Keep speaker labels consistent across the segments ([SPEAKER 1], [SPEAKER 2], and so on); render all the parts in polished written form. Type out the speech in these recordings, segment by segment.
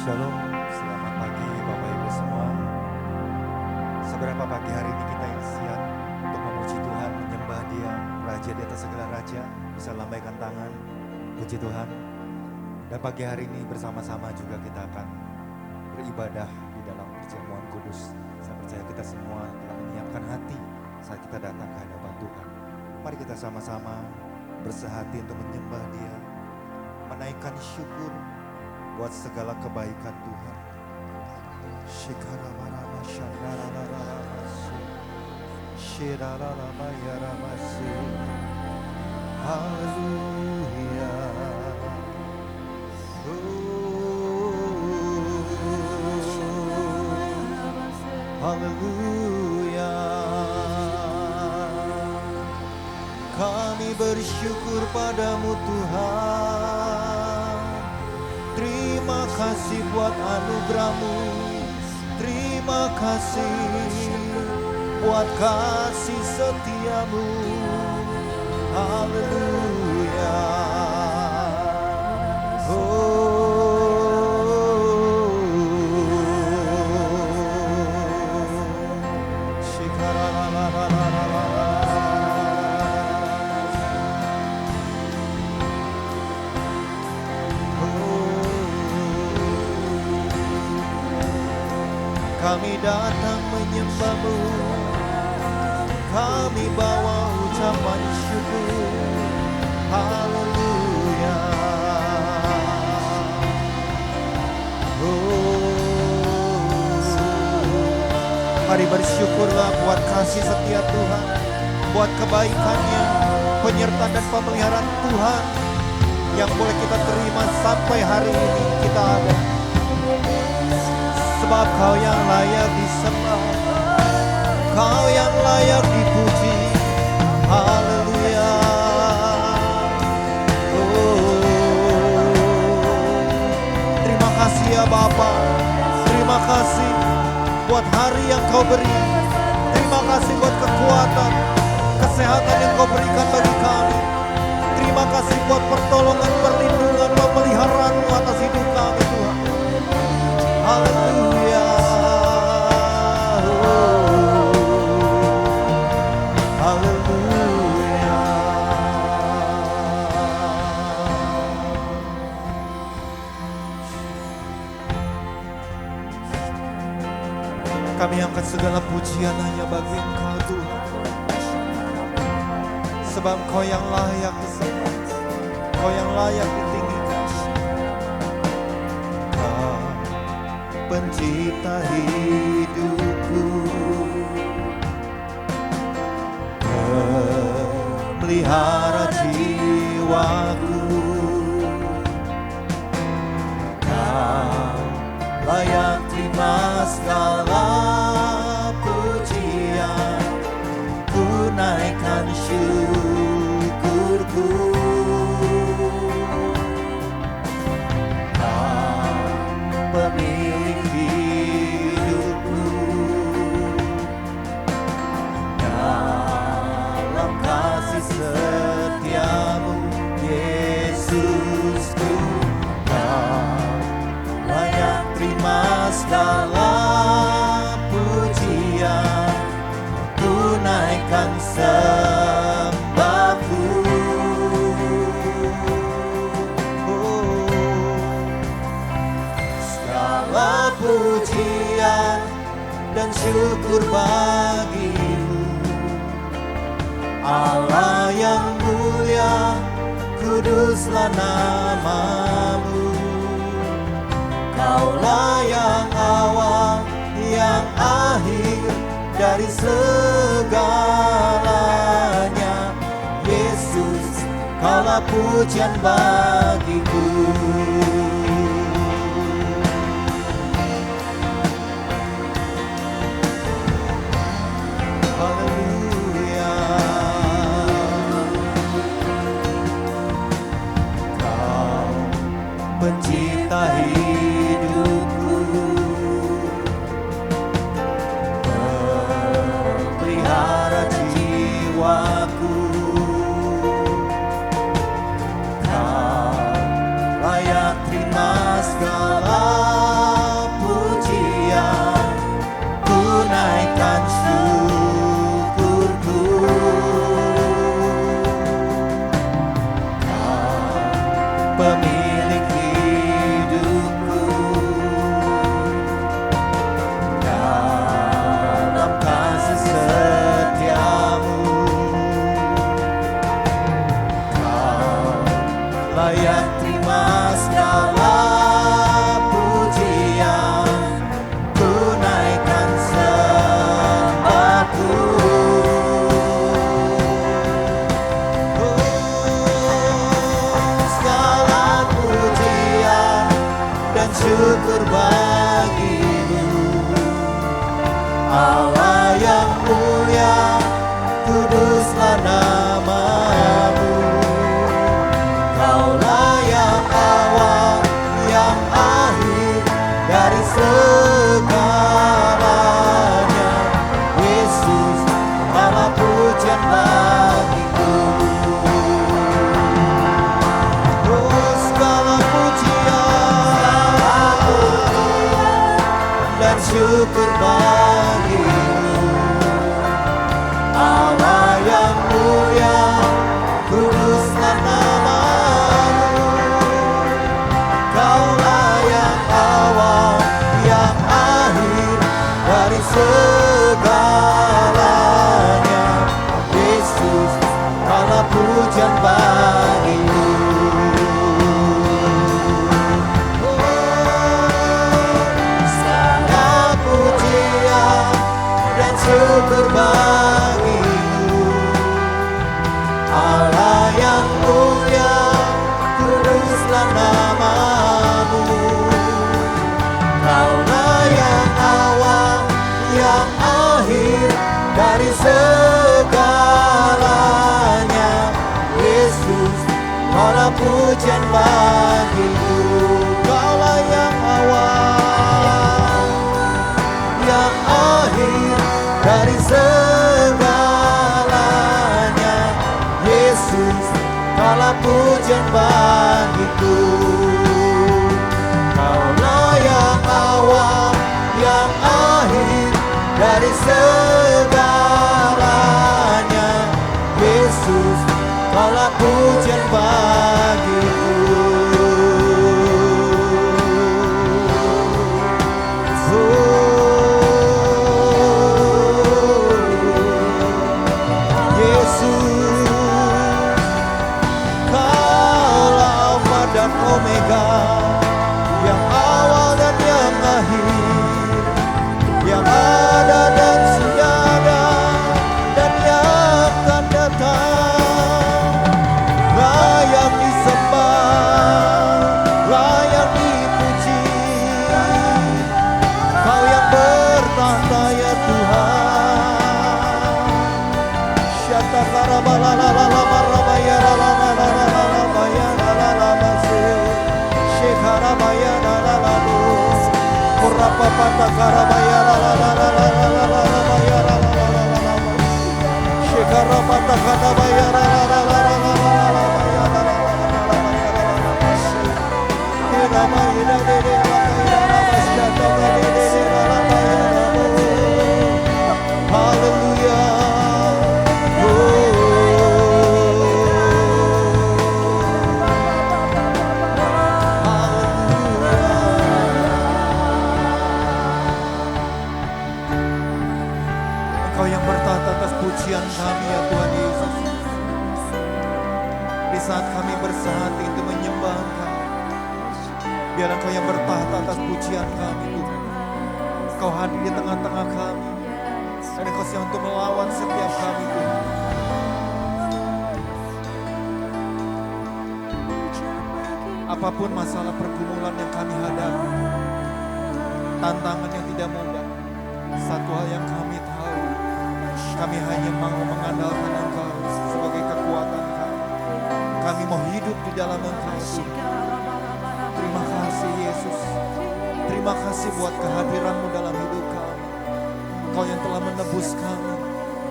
[SPEAKER 1] Shalom, selamat pagi Bapak Ibu semua. Seberapa pagi hari ini kita yang siap untuk memuji Tuhan, menyembah Dia, Raja di atas segala Raja, bisa lambaikan tangan, puji Tuhan. Dan pagi hari ini bersama-sama juga kita akan beribadah di dalam perjamuan kudus. Saya percaya kita semua telah menyiapkan hati saat kita datang ke hadapan Tuhan. Mari kita sama-sama bersehati untuk menyembah Dia, menaikkan syukur buat segala kebaikan Tuhan. Shikarabarama shandarararamasu, shirararamayaramasu. Haleluya. Haleluya. Kami bersyukur padamu Tuhan. Terima kasih buat anugerah-Mu. Terima kasih buat kasih setia-Mu. Haleluya. Kami datang menyembah-Mu, kami bawa ucapan syukur. Haleluya. Mari bersyukurlah buat kasih setia Tuhan, buat kebaikan-Nya, penyertaan dan pemeliharaan Tuhan yang boleh kita terima sampai hari ini kita ada. Sebab Kau yang layak disembah, Kau yang layak dipuji. Haleluya. Terima kasih ya Bapa. Terima kasih buat hari yang Kau beri. Terima kasih buat kekuatan, kesehatan yang Kau berikan bagi kami. Terima kasih buat pertolongan, perlindungan, pemeliharaan-Mu atas hidup kami Tuhan. Haleluya. Haleluya. Kami angkat segala pujian hanya bagi Engkau Tuhan. Sebab Engkau yang layak disembah, Engkau yang layak ditinggikan. Pencipta hidupku, pelihara jiwaku, Kau layak terima segala pujian, ku naikkan syukurku. Kau pemilik hidupku, dalam kasih setia-Mu Yesusku. Kau layak terima segala pujian, ku naikkan sembahku. Segala pujian dan syukur bagi-Mu, Allah yang mulia, kuduslah nama-Mu. Kaulah yang awal, yang akhir dari segalanya. Yesus, Kaulah pujian bagiku. Haleluya. Kau pencipta hidupku, pelihara jiwaku. Kau bagimu, Allah yang mulia, kuduslah namamu. Kaulah yang awal, yang akhir dari segalanya. Yesus, malah pujian bagiku. Oh, segala pujian dan syukur bagimu, Allah yang mulia, kuduslah namamu. Kaulah yang awal, yang akhir dari segalanya. Yesus, malah pujian bagimu. Segala pujian dan syukur bagimu, Allah yang mulia, kuduslah namamu. Kaulah yang awal, yang akhir dari segalanya. Yesus, malah pujian bagimu. Kaulah yang awal, yang akhir dari segalanya. Yesus, malah pujian bagiku. Kaulah yang awal, yang akhir dari segalanya. Yesus, malah pujian bagiku. Yesus, Kaulah Alfa dan Omega, yang awal dan yang akhir, yang ada dan sudah ada, dan yang akan datang. Layak disembah, layak dipuji, Kau yang bertahta ya Tuhan. Syatakara balalala marabaya lalalala lalabase, Shekhara baya lalalabu, Murapapata karabaya lalalala Shekhara pata karabaya lalalala. Engkau yang bertahta atas pujian kami ya Tuhan Yesus. Di saat kami bersatu itu menyembah Engkau, biar Engkau yang bertahta atas pujian kami Tuhan. Engkau hadir di tengah-tengah kami, dan Engkau siap untuk melawan setiap kami Tuhan. Apapun masalah pergumulan yang kami hadapi, tantangan yang tidak mudah, satu hal yang kami tahu, kami hanya mau mengandalkan Engkau sebagai kekuatan kami. Kami mau hidup di dalam Engkau Tuhan. Terima kasih Yesus. Terima kasih buat kehadiran-Mu dalam hidup kami. Engkau yang telah menebus kami,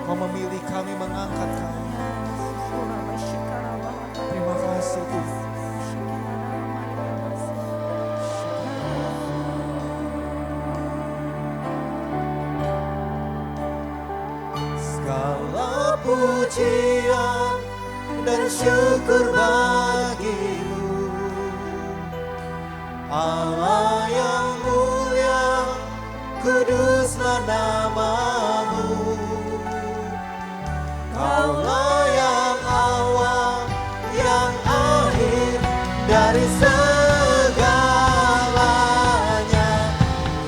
[SPEAKER 1] Kau memilih kami, mengangkat kami. Terima kasih Tuhan. Segala pujian dan syukur bagimu, Allah yang mulia, kuduslah namamu. Kaulah yang awal, yang akhir dari segalanya.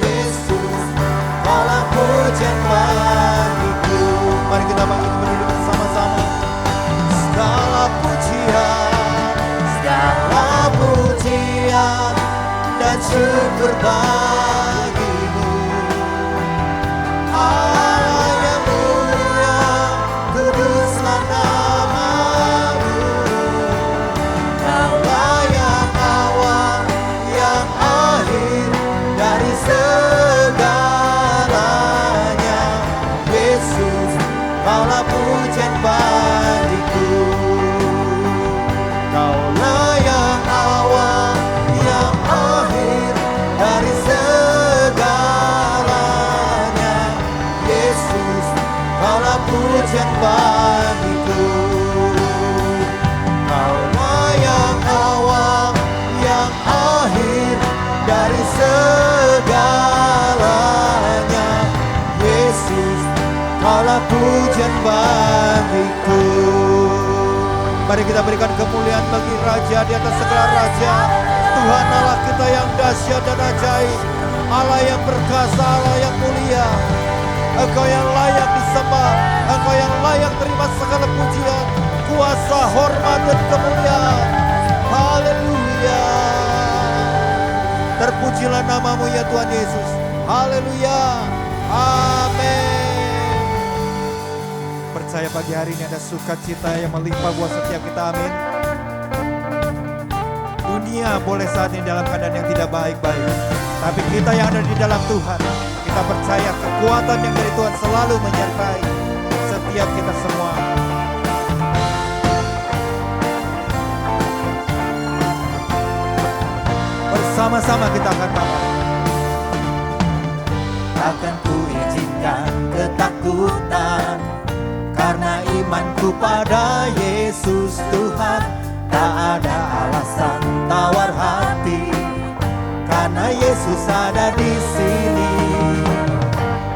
[SPEAKER 1] Yesus, malah pujian bagiku. Mari kita bangkit berdiri bersama-sama. Segala pujian dan syukur bagimu. Allah yang mulia, kuduslah namamu. Kaulah yang awal, yang akhir dari segalanya. Yesus, Kaulah pujian bagiku. Kaulah yang awal, yang akhir dari segalanya. Yesus, Kaulah pujian bagiku. Kaulah yang awal, yang akhir dari segalanya. Yesus, Kaulah pujian bagiku. Mari kita berikan kemuliaan bagi Raja di atas segala raja, Tuhan Allah kita yang dahsyat dan ajaib, Allah yang perkasa, Allah yang mulia. Engkau yang layak disembah, Engkau yang layak terima segala pujian, kuasa, hormat dan kemuliaan. Haleluya. Terpujilah namamu ya Tuhan Yesus. Haleluya. Amin. Percaya pagi hari ini ada sukacita yang melimpah buat setiap kita, amin. Dunia boleh saat ini dalam keadaan yang tidak baik-baik, tapi kita yang ada di dalam Tuhan, kita percaya kekuatan yang dari Tuhan selalu menyertai setiap kita semua. Bersama-sama kita akan katakan, takkan ku izinkan ketakutan, karena imanku pada Yesus Tuhan. Tak ada alasan tawar hati, karena Yesus ada di sini.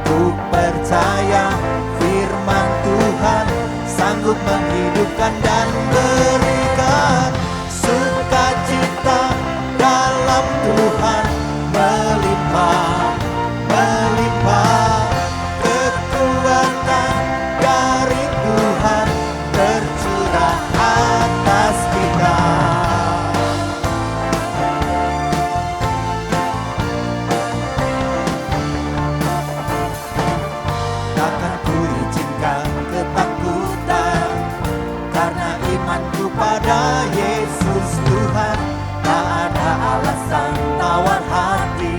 [SPEAKER 1] Ku percaya firman Tuhan sanggup menghidupkan dan berikan sukacita dalam Tuhan melimpah, melimpah. Kekuatan dari Tuhan tercurah atas kita. Takkan ku izinkan ketakutan, karena imanku pada Yesus Tuhan. Tak ada alasan tawar hati,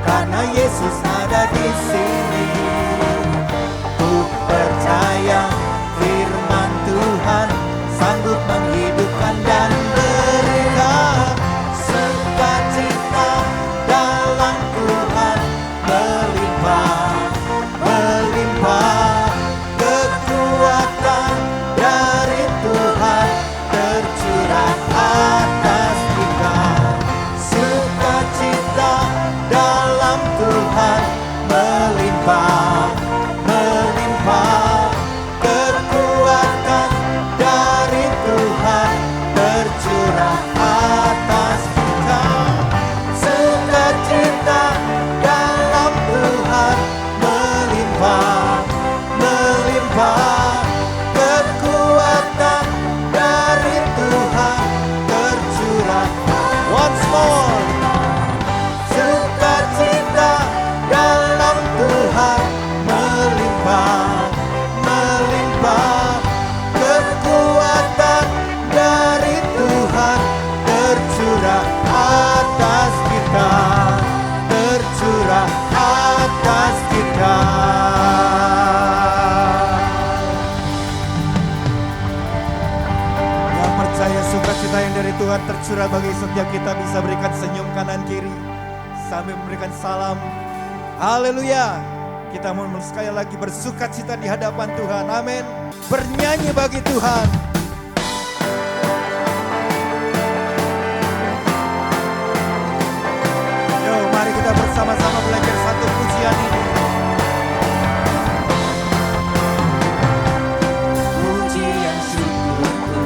[SPEAKER 1] karena Yesus ada di sini. Ku percaya firman Tuhan sanggup menghidupkan dan berikan sukacita dalam Tuhan melimpah, melimpah. Kekuatan dari Tuhan tercurah atas kita. Sukacita dalam Tuhan melimpah, melimpah. Kekuatan dari Tuhan tercurah atas kita. Sukacita dalam Tuhan melimpah, melimpah. Kekuatan dari Tuhan tercurah. Once more. Sukacita dalam Tuhan melimpah, melimpah. Kekuatan dari Tuhan tercurah atas kita, tercurah atas kita. Yang percaya sukacita yang dari Tuhan tercurah bagi setiap kita bisa berikan senyum kanan kiri sambil memberikan salam. Haleluya. Kita mau sekali lagi bersukacita di hadapan Tuhan. Amin. Bernyanyi bagi Tuhan. Yo, mari kita bersama-sama belajar satu pujian ini. Pujian syukurku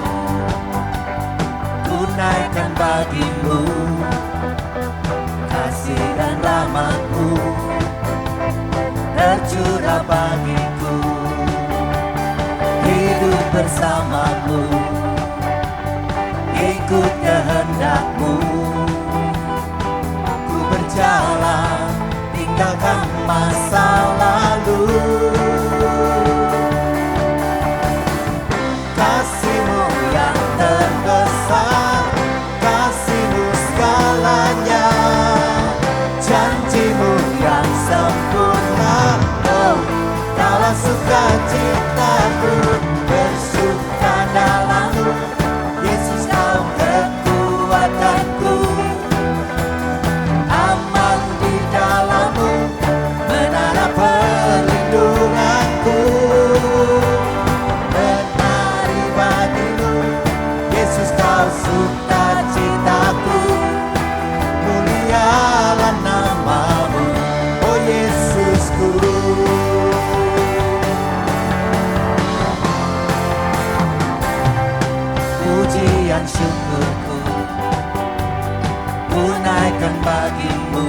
[SPEAKER 1] ku naikkan bagimu, kasih dan rahmat-Mu tercurah bagiku. Hidup bersama-Mu, ikut kehendak-Mu,
[SPEAKER 2] tinggalkan masa lalu. Kasih-Mu yang terbesar, kasih-Mu segalanya, janji-Mu yang sempurna. Oh, Kaulah sukacitaku, bersuka dalam-Mu, Yesus Kau kekuatanku. Aman di dalam-Mu, menara perlindunganku. Menari bagi-Mu, Yesus Kau sukacitaku. Mulialah nama-Mu, oh Yesusku. Pujian syukurku tunaikan bagi-Mu,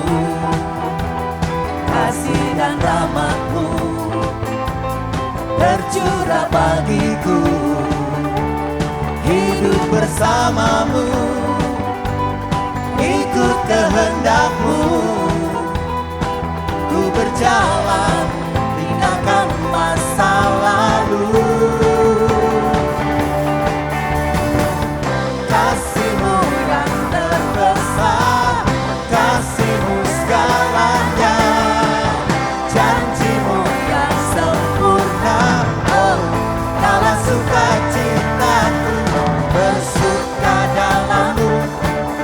[SPEAKER 2] kasih dan rahmat-Mu tercurah bagiku. Hidup bersama-Mu, ikut kehendak-Mu, ku berjalan tinggalkan masa lalu. Kasih-Mu yang terbesar, kasih-Mu segalanya, janji-Mu yang sempurna. Oh, Kaulah sukacitaku, bersuka dalam-Mu,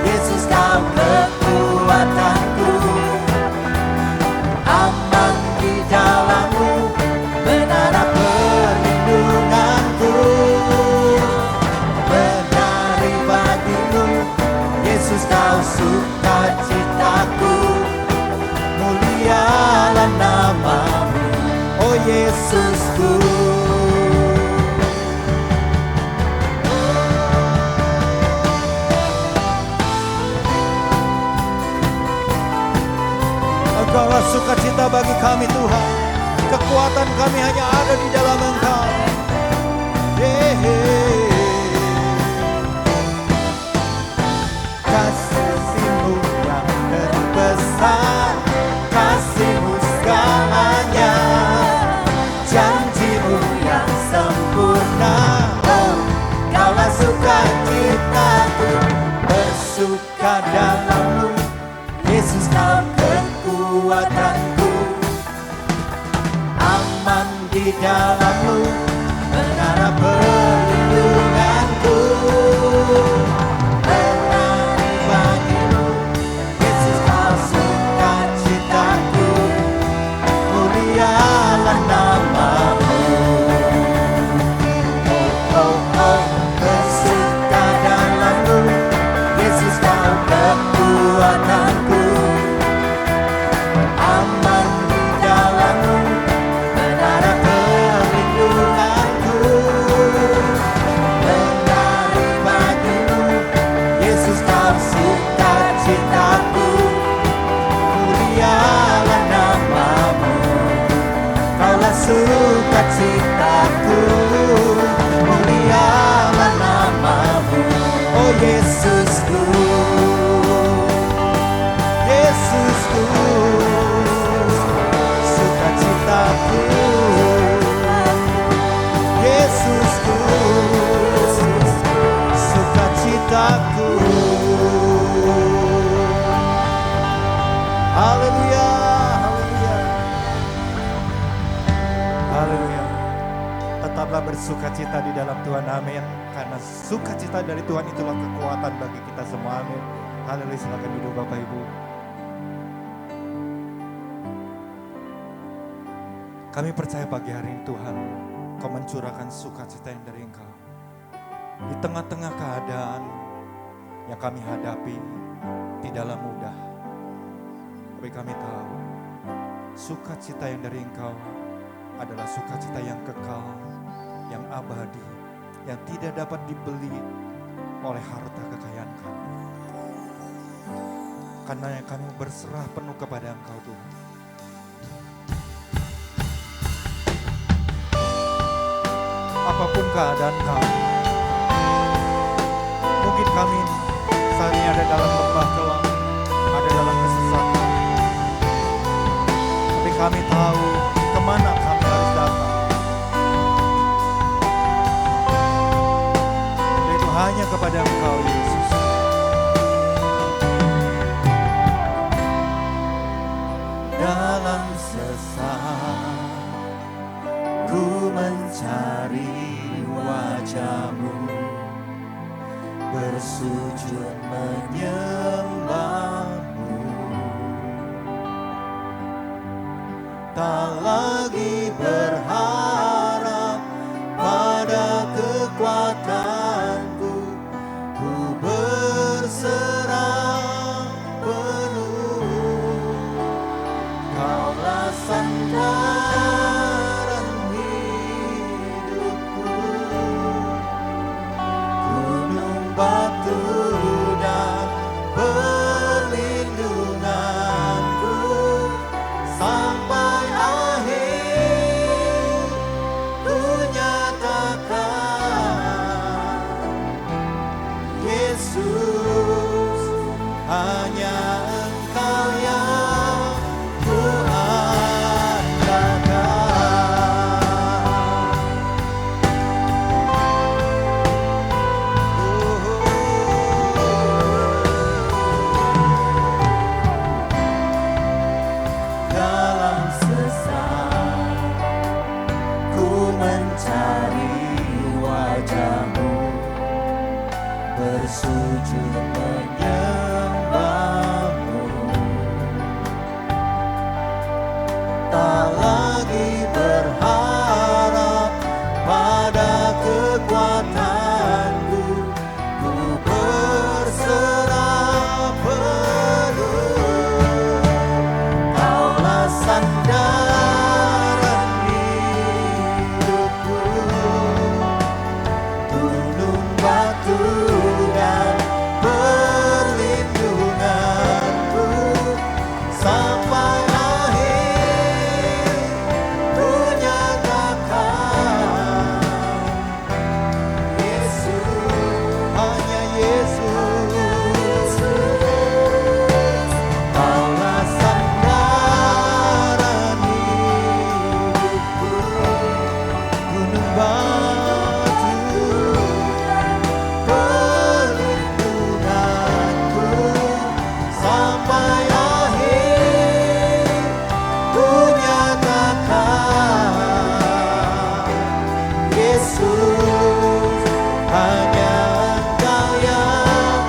[SPEAKER 2] Yesus Kau kekuatanku. Aman di dalam-Mu, menara perlindunganku. Menari bagi-Mu, Yesus Kau sukacitaku. Mulialah nama-Mu, oh Yesusku.
[SPEAKER 1] Engkaulah sukacita bagi kami Tuhan. Kekuatan kami hanya ada di dalam Engkau.
[SPEAKER 2] Kasih-Mu yang terbesar, kasih-Mu segalanya, janji-Mu yang sempurna. Oh, Kaulah sukacitaku, bersuka dalam-Mu, Yesus Kau kekuatanku. Aman di dalam-Mu, menara perlindunganku. Menari bagi-Mu, Yesus Kau sukacitaku. Mulialah nama-Mu. Oh, oh, oh, bersuka dalam-Mu, Yesus Kau kekuatanku. Aman di dalam-Mu, menara perlindunganku. Menari bagi-Mu, Yesus Kau sukacitaku. Mulialah nama-Mu, Kaulah sukacitaku. Mulialah nama-Mu, oh Yesusku. Yesusku, sukacitaku. Yesusku, sukacitaku. Haleluya, haleluya, haleluya. Tetaplah bersukacita di dalam Tuhan, amin. Karena sukacita dari Tuhan itulah kekuatan bagi kita semua, amin. Haleluya, silakan duduk Bapak Ibu. Kami percaya pagi hari ini Tuhan, Kau mencurahkan sukacita yang dari Engkau. Di tengah-tengah keadaan yang kami hadapi tidaklah mudah. Tapi kami tahu, sukacita yang dari Engkau adalah sukacita yang kekal, yang abadi, yang tidak dapat dibeli oleh harta kekayaan kami. Karena yang kami berserah penuh kepada Engkau Tuhan. Apapun keadaan kami, mungkin kami saat ini ada dalam lembah gelap, ada dalam kesesatan. Kami tahu kemana kami harus datang. Yaitu hanya kepada Engkau, Yesus. Dalam sesak ku mencari wajah-Mu, bersujud menyembah-Mu. Tak lagi berharap pada kekuatanku, ku berserah penuh. Kaulah sandaran hidupku, gunung batu dan perlindunganku, sampai akhir ku nyatakan, Yesus, hanya Engkau yang ku dalam sesak ku mencari wajah-Mu, bersujud menyembah-Mu. Tak lagi berharap pada kekuatanku, ku berserah penuh. Kaulah sandaran hidupku, gunung batu dan perlindunganku, sampai akhir ku nyatakan, Yesus, hanya Yesus. Kaulah sandaran hidupku, gunung batu perlindunganku, sampai akhir ku nyatakan, Yesus, hanya Engkau yang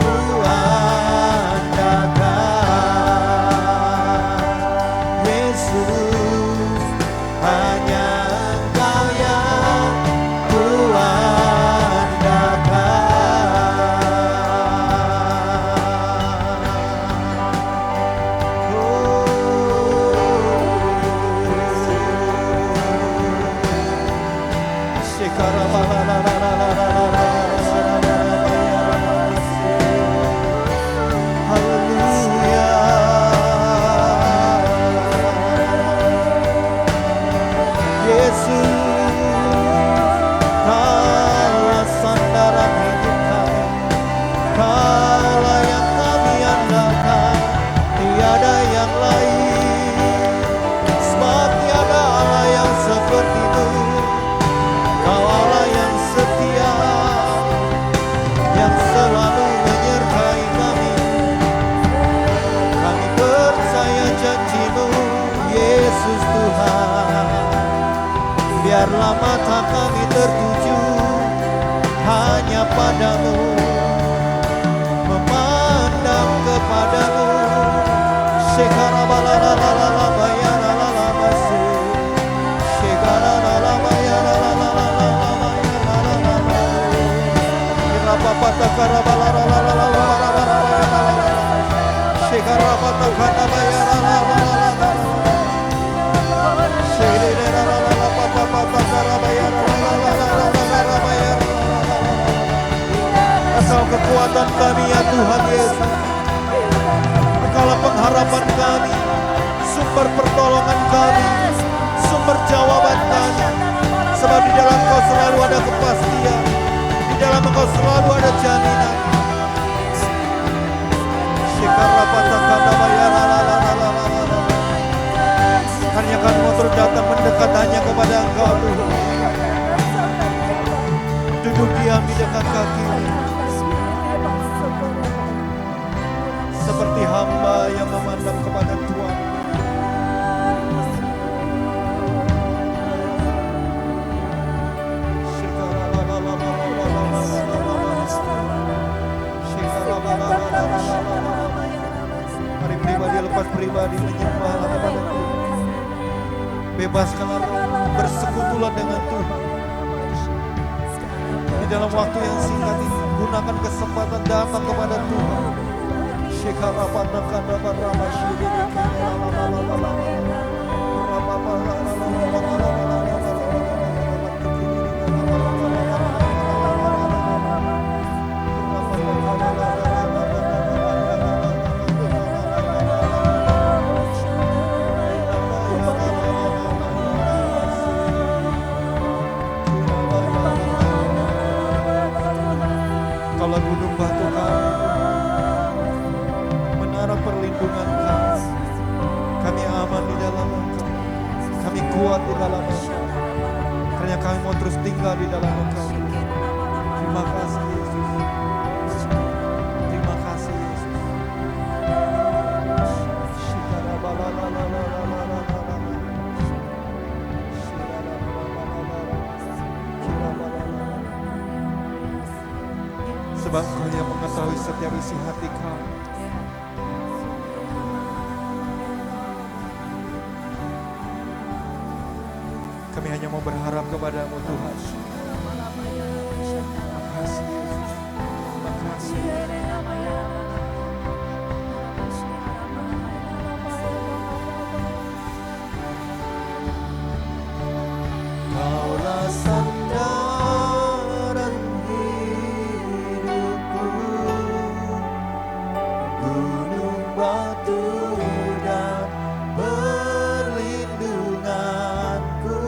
[SPEAKER 2] ku andalkan. Yesus, hanya Engkau yang ku Kaulah sandaran hidup kami, Kaulah yang kami andalkan, tiada yang lain, sebab tiada Allah yang seperti-Mu. Kau Allah yang setia, yang selalu menyertai kami. Kami percaya janji-Mu, Yesus Tuhan. Biarlah mata kami tertuju hanya pada-Mu, memandang kepada-Mu. Engkau kekuatan kami ya Tuhan Yesus, Engkaulah pengharapan kami, sumber pertolongan kami, sumber jawaban kami. Sebab di dalam Kau selalu ada kepastian, di dalam Engkau selalu ada jaminan. kaki seperti hamba yang memandang kepada Tuhan. Mari pribadi lepas pribadi menyembah kepada Tuhan. Bebaskanlah bersekutulah dengan Tuhan. Di dalam waktu yang singkat ini, gunakan kesempatan datang kepada Tuhan. Kalau gunung batu kami, menara perlindungan kami, kami aman di dalam Engkau, kami kuat di dalam Engkau, karena kami mau terus tinggal di dalam Engkau. Terima kasih Yesus, terima kasih Yesus. Sebab Kau yang mengetahui setiap isi hati kami. Kami hanya mau berharap kepadamu Tuhan. Terima kasih Yesus. Terima kasih. Kaulah sandaran hidupku, gunung batu dan perlindunganku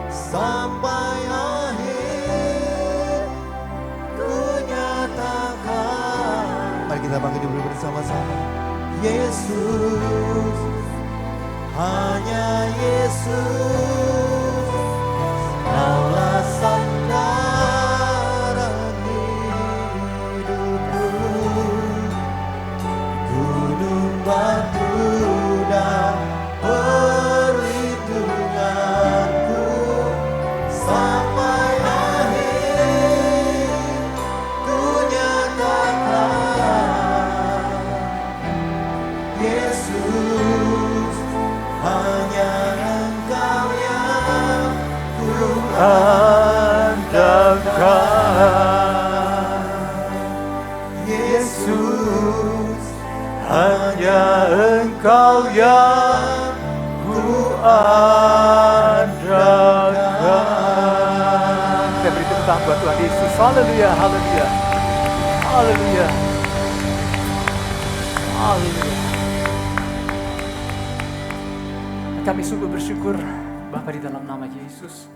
[SPEAKER 2] sampai akhir ku nyatakan. Mari kita bangkit dulu bersama-sama. Yesus, hanya Yesus, Kaulah sandaran hidupku, gunung batu dan perlindunganku sampai akhir ku nyatakan. Yesus, hanya Engkau yang ku andalkan. Yesus, hanya Engkau yang ku andalkan.
[SPEAKER 3] Kita beri tepuk tangan buat Tuhan Yesus. Haleluya, haleluya, haleluya, haleluya. Kami sungguh bersyukur Bapa di dalam nama Yesus.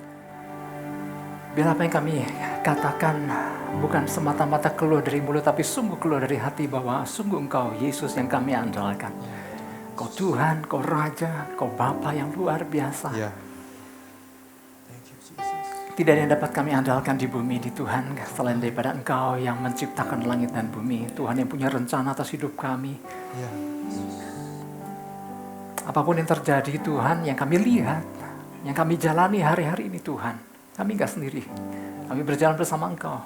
[SPEAKER 3] Biar apa yang kami katakan bukan semata-mata keluar dari mulut, tapi sungguh keluar dari hati bahwa sungguh Engkau Yesus yang kami andalkan. Kau Tuhan, Kau Raja, Kau Bapa yang luar biasa.
[SPEAKER 2] Ya. Thank you Jesus.
[SPEAKER 3] Tidak ada yang dapat kami andalkan di bumi di Tuhan selain daripada Engkau yang menciptakan langit dan bumi. Tuhan yang punya rencana atas hidup kami.
[SPEAKER 2] Ya.
[SPEAKER 3] Apapun yang terjadi Tuhan, yang kami lihat, yang kami jalani hari-hari ini Tuhan, kami enggak sendiri. Kami berjalan bersama Engkau.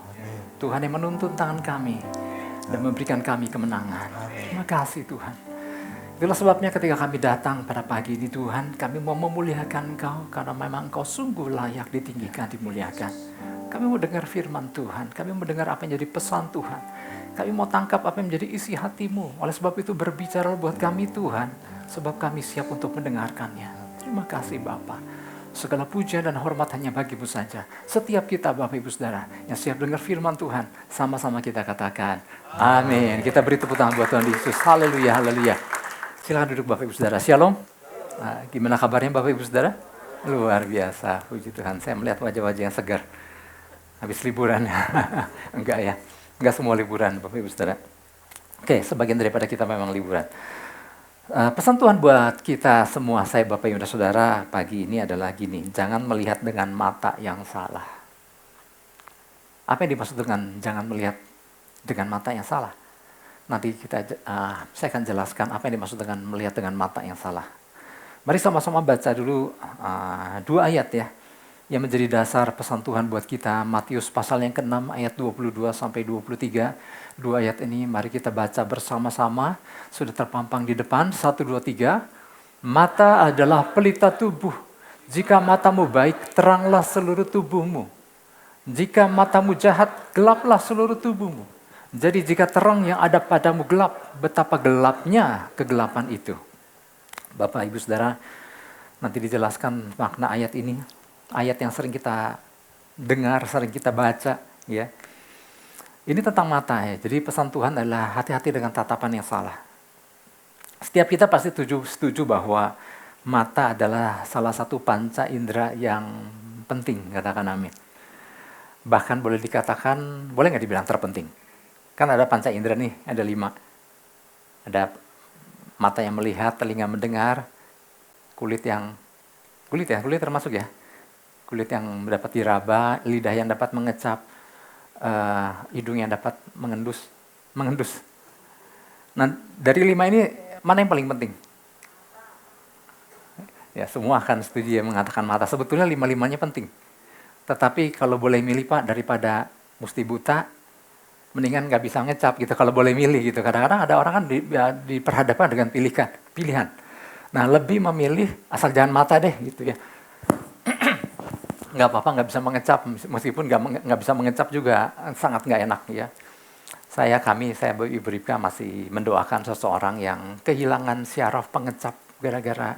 [SPEAKER 3] Tuhan yang menuntun tangan kami dan memberikan kami kemenangan. Terima kasih Tuhan. Itulah sebabnya ketika kami datang pada pagi ini Tuhan, kami mau memuliakan Engkau karena memang Engkau sungguh layak ditinggikan, dimuliakan. Kami mau dengar firman Tuhan, kami mau dengar apa yang jadi pesan Tuhan. Kami mau tangkap apa yang menjadi isi hati-Mu. Oleh sebab itu berbicara buat kami Tuhan, sebab kami siap untuk mendengarkannya. Terima kasih Bapa. Segala pujian dan hormat hanya bagi-Mu saja. Setiap kita Bapak Ibu Saudara yang siap dengar firman Tuhan, sama-sama kita katakan amin. Kita beri tepuk tangan buat Tuhan Yesus. Haleluya, haleluya. Silakan duduk Bapak Ibu Saudara. Shalom. Gimana kabarnya Bapak Ibu Saudara? Luar biasa, puji Tuhan. Saya melihat wajah-wajah yang segar. Habis liburan. Enggak ya. Enggak semua liburan Bapak Ibu Saudara. Oke, sebagian daripada kita memang liburan. Pesan Tuhan buat kita semua, saya Bapak Ibu Saudara, pagi ini adalah gini. Jangan melihat dengan mata yang salah. Apa yang dimaksud dengan jangan melihat dengan mata yang salah? Nanti saya akan jelaskan apa yang dimaksud dengan melihat dengan mata yang salah. Mari sama-sama baca dulu 2 ayat ya, yang menjadi dasar pesan Tuhan buat kita. Matius pasal yang ke-6 ayat 22 sampai 23. 2 ayat ini mari kita baca bersama-sama. Sudah terpampang di depan. 1, 2, 3. Mata adalah pelita tubuh. Jika matamu baik, teranglah seluruh tubuhmu. Jika matamu jahat, gelaplah seluruh tubuhmu. Jadi jika terang yang ada padamu gelap, betapa gelapnya kegelapan itu. Bapak, Ibu, Saudara, nanti dijelaskan makna ayat ini. Ayat yang sering kita dengar, sering kita baca. Ya. Ini tentang mata ya. Jadi pesan Tuhan adalah hati-hati dengan tatapan yang salah. Setiap kita pasti setuju bahwa mata adalah salah satu panca indera yang penting, katakan amin. Bahkan boleh dikatakan, boleh nggak dibilang terpenting? Kan ada panca indera nih, ada 5. Ada mata yang melihat, telinga mendengar, kulit termasuk ya. Kulit yang dapat diraba, lidah yang dapat mengecap, hidung yang dapat mengendus. Nah, dari 5 ini mana yang paling penting? Ya, semua akan setuju ya mengatakan mata. Sebetulnya 5-5-nya penting. Tetapi kalau boleh milih Pak, daripada mesti buta, mendingan nggak bisa ngecap gitu kalau boleh milih gitu. Kadang-kadang ada orang kan diperhadapkan dengan pilihan. Nah, lebih memilih asal jangan mata deh gitu ya. Nggak apa-apa nggak bisa mengecap, meskipun nggak bisa mengecap juga sangat nggak enak ya. Saya Ibu Ripka masih mendoakan seseorang yang kehilangan syaraf pengecap gara-gara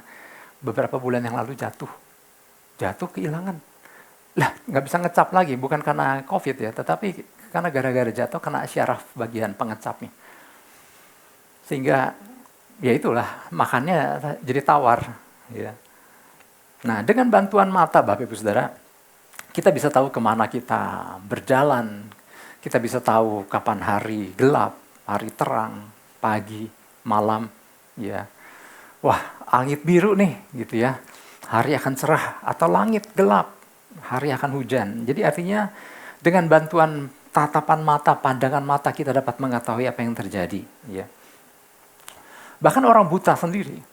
[SPEAKER 3] beberapa bulan yang lalu jatuh kehilangan. Lah, nggak bisa ngecap lagi, bukan karena COVID ya, tetapi karena gara-gara jatuh kena syaraf bagian pengecapnya. Sehingga ya itulah, makannya jadi tawar. Ya. Nah, dengan bantuan mata Bapak Ibu Saudara, kita bisa tahu kemana kita berjalan, kita bisa tahu kapan hari gelap, hari terang, pagi, malam. Ya. Wah, langit biru nih gitu ya, hari akan cerah, atau langit gelap, hari akan hujan. Jadi artinya dengan bantuan tatapan mata, pandangan mata kita dapat mengetahui apa yang terjadi. Ya. Bahkan orang buta sendiri.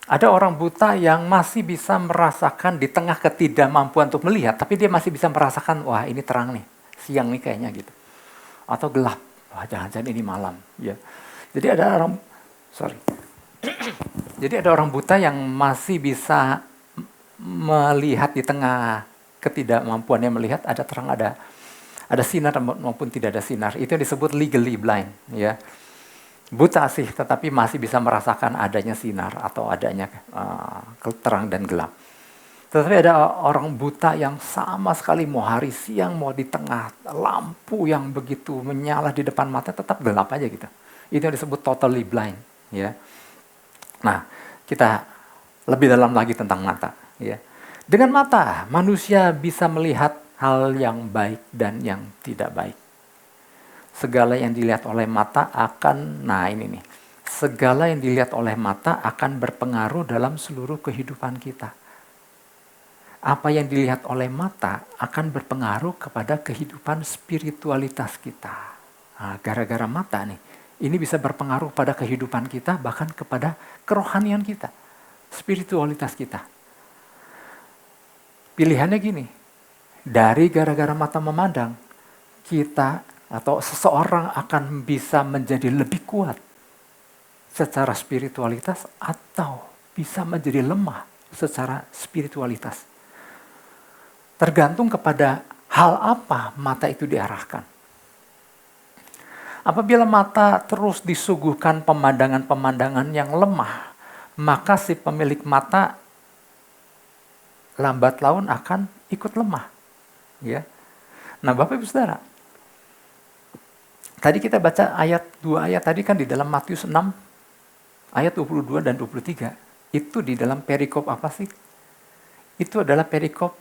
[SPEAKER 3] Ada orang buta yang masih bisa merasakan di tengah ketidakmampuan untuk melihat, tapi dia masih bisa merasakan, wah ini terang nih, siang nih kayaknya gitu. Atau gelap, wah jangan-jangan ini malam. Ya. Jadi ada orang buta yang masih bisa melihat di tengah ketidakmampuannya melihat, ada terang, ada sinar maupun tidak ada sinar. Itu yang disebut legally blind. Ya. Buta sih, tetapi masih bisa merasakan adanya sinar atau adanya terang dan gelap. Tetapi ada orang buta yang sama sekali mau hari siang, mau di tengah lampu yang begitu menyala di depan mata, tetap gelap aja gitu. Itu yang disebut totally blind. Ya. Nah, kita lebih dalam lagi tentang mata. Ya. Dengan mata, manusia bisa melihat hal yang baik dan yang tidak baik. Segala yang dilihat oleh mata segala yang dilihat oleh mata akan berpengaruh dalam seluruh kehidupan kita. Apa yang dilihat oleh mata akan berpengaruh kepada kehidupan spiritualitas kita. Nah, gara-gara mata nih, ini bisa berpengaruh pada kehidupan kita, bahkan kepada kerohanian kita, spiritualitas kita. Pilihannya gini, dari gara-gara mata memandang, kita atau seseorang akan bisa menjadi lebih kuat secara spiritualitas atau bisa menjadi lemah secara spiritualitas. Tergantung kepada hal apa mata itu diarahkan. Apabila mata terus disuguhkan pemandangan-pemandangan yang lemah, maka si pemilik mata lambat laun akan ikut lemah. Ya. Nah, Bapak Ibu Saudara, tadi kita baca 2 ayat tadi kan di dalam Matius 6 ayat 22 dan 23. Itu di dalam perikop apa sih? Itu adalah perikop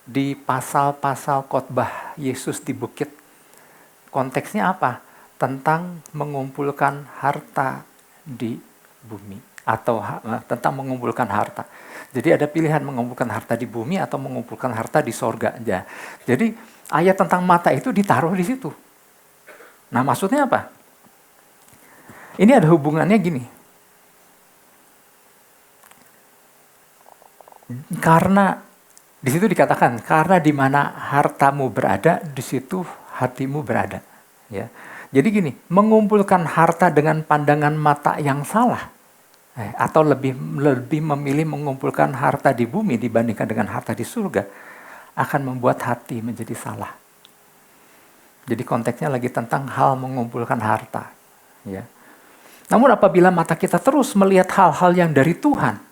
[SPEAKER 3] di pasal-pasal khotbah Yesus di bukit. Konteksnya apa? Tentang mengumpulkan harta di bumi atau tentang mengumpulkan harta. Jadi ada pilihan mengumpulkan harta di bumi atau mengumpulkan harta di sorga. Jadi ayat tentang mata itu ditaruh di situ. Nah, maksudnya apa? Ini ada hubungannya gini. Karena di situ dikatakan, karena di mana hartamu berada, di situ hatimu berada. Ya. Jadi gini, mengumpulkan harta dengan pandangan mata yang salah, atau lebih memilih mengumpulkan harta di bumi dibandingkan dengan harta di surga, akan membuat hati menjadi salah. Jadi konteksnya lagi tentang hal mengumpulkan harta. Ya. Namun apabila mata kita terus melihat hal-hal yang dari Tuhan,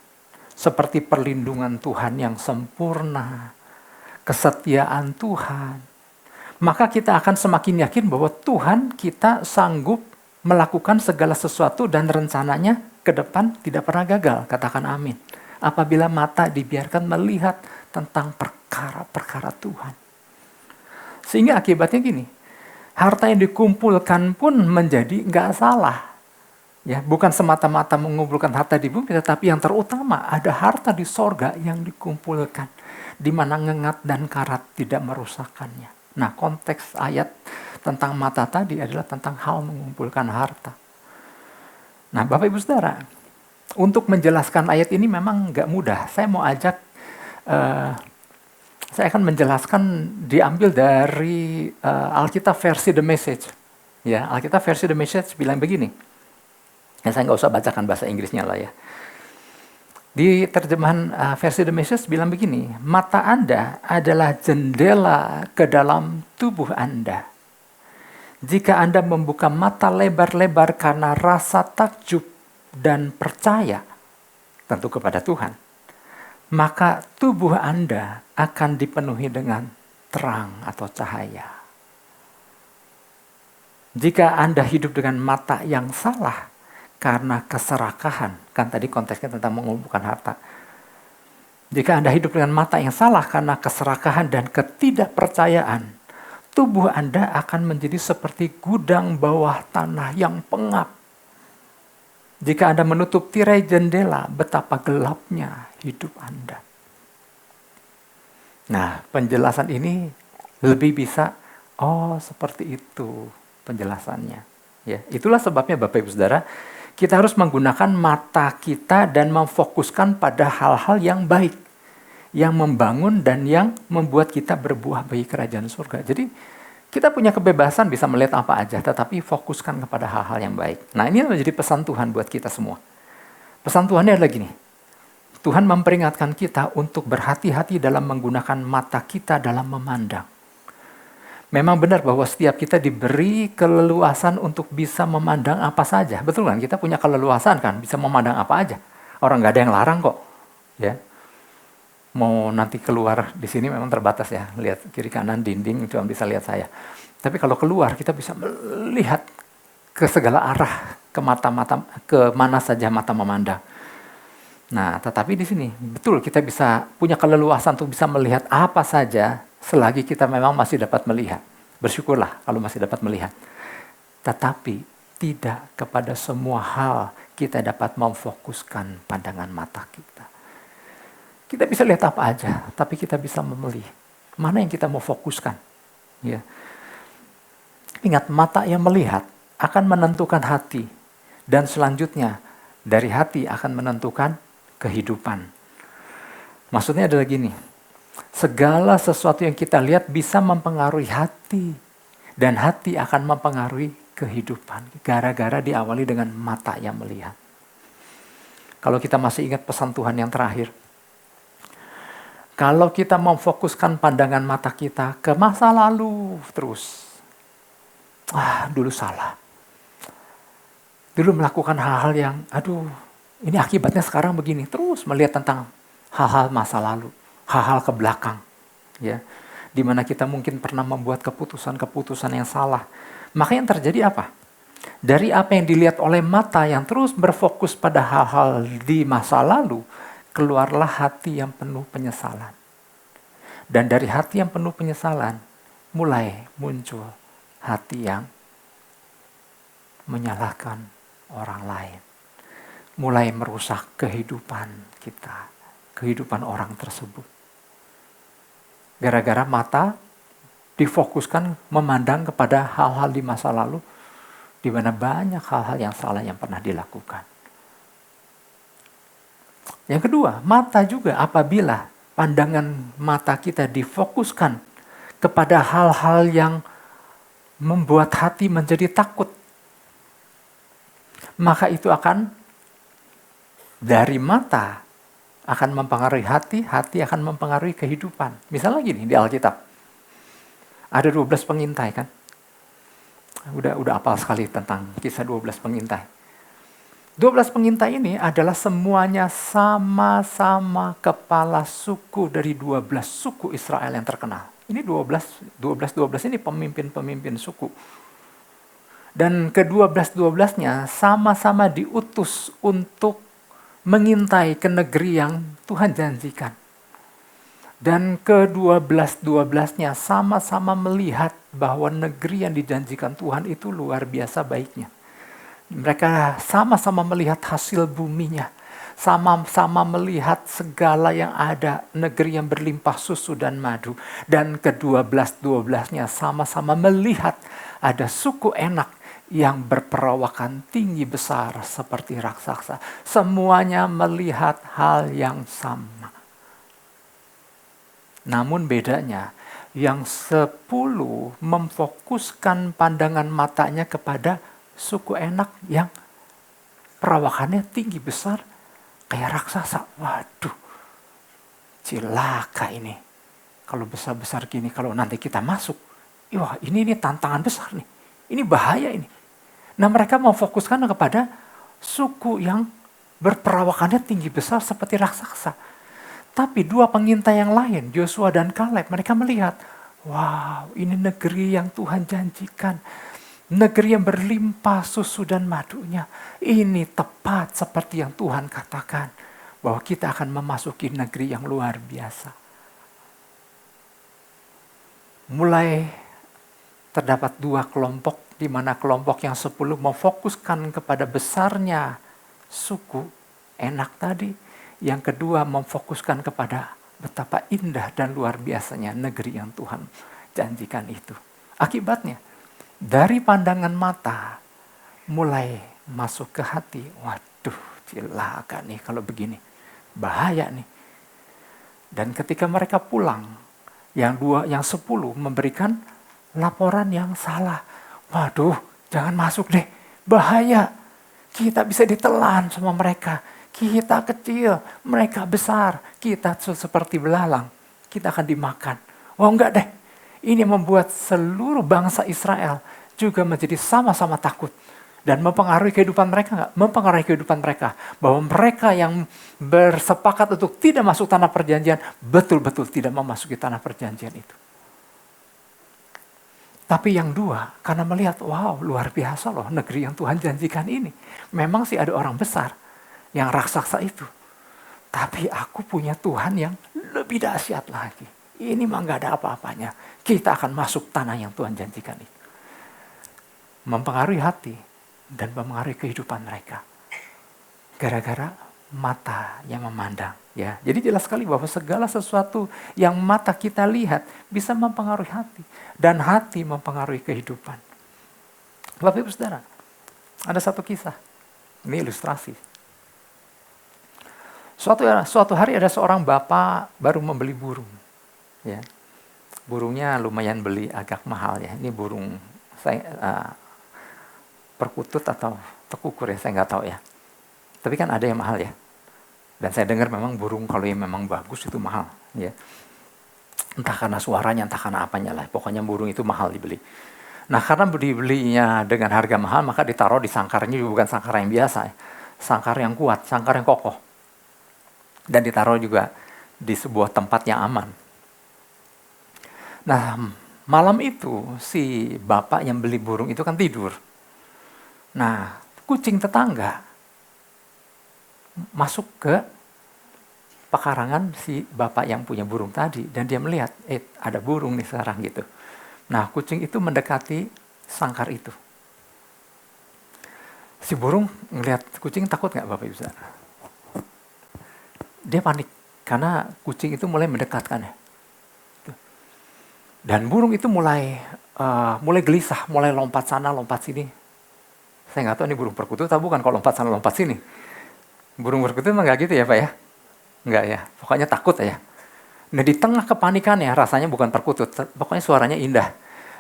[SPEAKER 3] seperti perlindungan Tuhan yang sempurna, kesetiaan Tuhan, maka kita akan semakin yakin bahwa Tuhan kita sanggup melakukan segala sesuatu dan rencananya ke depan tidak pernah gagal. Katakan amin. Apabila mata dibiarkan melihat tentang perkara-perkara Tuhan. Sehingga akibatnya gini, harta yang dikumpulkan pun menjadi nggak salah. Ya, bukan semata-mata mengumpulkan harta di bumi, tetapi yang terutama ada harta di sorga yang dikumpulkan, di mana ngengat dan karat tidak merusakkannya. Nah, konteks ayat tentang mata tadi adalah tentang hal mengumpulkan harta. Nah, Bapak Ibu Saudara, untuk menjelaskan ayat ini memang nggak mudah. Saya mau ajak, saya akan menjelaskan diambil dari Alkitab versi The Message. Ya, Alkitab versi The Message bilang begini. Ya, saya nggak usah bacakan bahasa Inggrisnya lah ya. Di terjemahan versi The Message bilang begini, mata Anda adalah jendela ke dalam tubuh Anda. Jika Anda membuka mata lebar-lebar karena rasa takjub dan percaya, tentu kepada Tuhan, maka tubuh Anda akan dipenuhi dengan terang atau cahaya. Jika Anda hidup dengan mata yang salah, karena keserakahan, kan tadi konteksnya tentang mengumpulkan harta. Jika Anda hidup dengan mata yang salah karena keserakahan dan ketidakpercayaan, tubuh Anda akan menjadi seperti gudang bawah tanah yang pengap. Jika Anda menutup tirai jendela, betapa gelapnya hidup Anda. Nah, penjelasan ini lebih bisa, oh seperti itu penjelasannya. Ya, itulah sebabnya Bapak Ibu Saudara, kita harus menggunakan mata kita dan memfokuskan pada hal-hal yang baik, yang membangun dan yang membuat kita berbuah bagi kerajaan surga. Jadi kita punya kebebasan bisa melihat apa aja, tetapi fokuskan kepada hal-hal yang baik. Nah, ini menjadi pesan Tuhan buat kita semua. Pesan Tuhannya adalah gini, Tuhan memperingatkan kita untuk berhati-hati dalam menggunakan mata kita dalam memandang. Memang benar bahwa setiap kita diberi keleluasan untuk bisa memandang apa saja. Betul kan? Kita punya keleluasan kan, bisa memandang apa aja. Orang nggak ada yang larang kok. Ya. Mau nanti keluar di sini memang terbatas ya. Lihat kiri kanan dinding cuma bisa lihat saya. Tapi kalau keluar kita bisa melihat ke segala arah, ke mata-mata, ke mana saja mata memandang. Nah, tetapi di sini betul kita bisa punya keleluasan untuk bisa melihat apa saja selagi kita memang masih dapat melihat. Bersyukurlah kalau masih dapat melihat. Tetapi tidak kepada semua hal kita dapat memfokuskan pandangan mata kita. Kita bisa lihat apa aja, tapi kita bisa memilih mana yang kita mau fokuskan. Ya. Ingat, mata yang melihat akan menentukan hati. Dan selanjutnya dari hati akan menentukan kehidupan. Maksudnya adalah gini, segala sesuatu yang kita lihat bisa mempengaruhi hati. Dan hati akan mempengaruhi kehidupan. Gara-gara diawali dengan mata yang melihat. Kalau kita masih ingat pesan Tuhan yang terakhir. Kalau kita memfokuskan pandangan mata kita ke masa lalu terus. Dulu salah. Dulu melakukan hal-hal yang, ini akibatnya sekarang begini. Terus melihat tentang hal-hal masa lalu. Hal-hal ke belakang, ya, di mana kita mungkin pernah membuat keputusan-keputusan yang salah. Maka yang terjadi apa? Dari apa yang dilihat oleh mata yang terus berfokus pada hal-hal di masa lalu, keluarlah hati yang penuh penyesalan. Dan dari hati yang penuh penyesalan, mulai muncul hati yang menyalahkan orang lain. Mulai merusak kehidupan kita, kehidupan orang tersebut. Gara-gara mata difokuskan memandang kepada hal-hal di masa lalu, di mana banyak hal-hal yang salah yang pernah dilakukan. Yang kedua, mata juga apabila pandangan mata kita difokuskan kepada hal-hal yang membuat hati menjadi takut, maka itu akan dari mata akan mempengaruhi hati, hati akan mempengaruhi kehidupan. Misalnya gini di Alkitab, ada 12 pengintai kan? Udah apal sekali tentang kisah 12 pengintai. 12 pengintai ini adalah semuanya sama-sama kepala suku dari 12 suku Israel yang terkenal. Ini 12 ini pemimpin-pemimpin suku. Dan ke-12-12-nya sama-sama diutus untuk mengintai ke negeri yang Tuhan janjikan. Dan ke-12-12-nya sama-sama melihat bahwa negeri yang dijanjikan Tuhan itu luar biasa baiknya. Mereka sama-sama melihat hasil buminya. Sama-sama melihat segala yang ada, negeri yang berlimpah susu dan madu. Dan ke-12-12-nya sama-sama melihat ada suku Enak yang berperawakan tinggi besar seperti raksasa. Semuanya melihat hal yang sama. Namun bedanya, yang 10 memfokuskan pandangan matanya kepada suku Enak yang perawakannya tinggi besar kayak raksasa. Waduh, cilaka ini. Kalau besar-besar gini, kalau nanti kita masuk, wah ini tantangan besar nih. Ini bahaya ini. Nah mereka memfokuskan kepada suku yang berperawakannya tinggi besar seperti raksasa. Tapi 2 pengintai yang lain, Joshua dan Kaleb, mereka melihat, wow, ini negeri yang Tuhan janjikan. Negeri yang berlimpah susu dan madunya. Ini tepat seperti yang Tuhan katakan. Bahwa kita akan memasuki negeri yang luar biasa. Mulai terdapat 2 kelompok, di mana kelompok yang 10 memfokuskan kepada besarnya suku Enak tadi. Yang kedua memfokuskan kepada betapa indah dan luar biasanya negeri yang Tuhan janjikan itu. Akibatnya, dari pandangan mata mulai masuk ke hati. Waduh, cilaka nih kalau begini. Bahaya nih. Dan ketika mereka pulang, yang 10 memberikan laporan yang salah. Waduh, jangan masuk deh. Bahaya. Kita bisa ditelan sama mereka. Kita kecil, mereka besar. Kita seperti belalang. Kita akan dimakan. Oh enggak deh. Ini membuat seluruh bangsa Israel juga menjadi sama-sama takut. Dan mempengaruhi kehidupan mereka enggak? Mempengaruhi kehidupan mereka. Bahwa mereka yang bersepakat untuk tidak masuk tanah perjanjian, betul-betul tidak memasuki tanah perjanjian itu. Tapi yang 2, karena melihat, wow luar biasa loh negeri yang Tuhan janjikan ini. Memang sih ada orang besar yang raksasa itu. Tapi aku punya Tuhan yang lebih dahsyat lagi. Ini mah gak ada apa-apanya. Kita akan masuk tanah yang Tuhan janjikan itu. Mempengaruhi hati dan mempengaruhi kehidupan mereka. Gara-gara mata yang memandang. Ya, jadi jelas sekali bahwa segala sesuatu yang mata kita lihat bisa mempengaruhi hati. Dan hati mempengaruhi kehidupan. Bapak Ibu Saudara, ada satu kisah. Ini ilustrasi. Suatu hari ada seorang bapak baru membeli burung. Ya. Burungnya lumayan beli agak mahal ya. Ini burung perkutut atau tekukur ya, saya nggak tahu ya. Tapi kan ada yang mahal ya. Dan saya dengar memang burung kalau yang memang bagus itu mahal ya. Entah karena suaranya, entah karena apanya lah. Pokoknya burung itu mahal dibeli. Nah karena dibelinya dengan harga mahal, maka ditaruh di sangkarnya juga bukan sangkar yang biasa ya. Sangkar yang kuat, sangkar yang kokoh. Dan ditaruh juga di sebuah tempat yang aman. Nah, malam itu si bapak yang beli burung itu kan tidur. Nah, kucing tetangga masuk ke pekarangan si bapak yang punya burung tadi. Dan dia melihat, ada burung nih sekarang gitu. Nah, kucing itu mendekati sangkar itu. Si burung ngelihat kucing takut nggak Bapak Ibu Saudara? Dia panik karena kucing itu mulai mendekatkan ya. Dan burung itu mulai gelisah, mulai lompat sana, lompat sini. Saya nggak tahu ini burung perkutut atau bukan kalau lompat sana, lompat sini. Burung perkutut emang nggak gitu ya Pak ya? Nggak ya, pokoknya takut ya. Nah di tengah kepanikannya, rasanya bukan perkutut, pokoknya suaranya indah.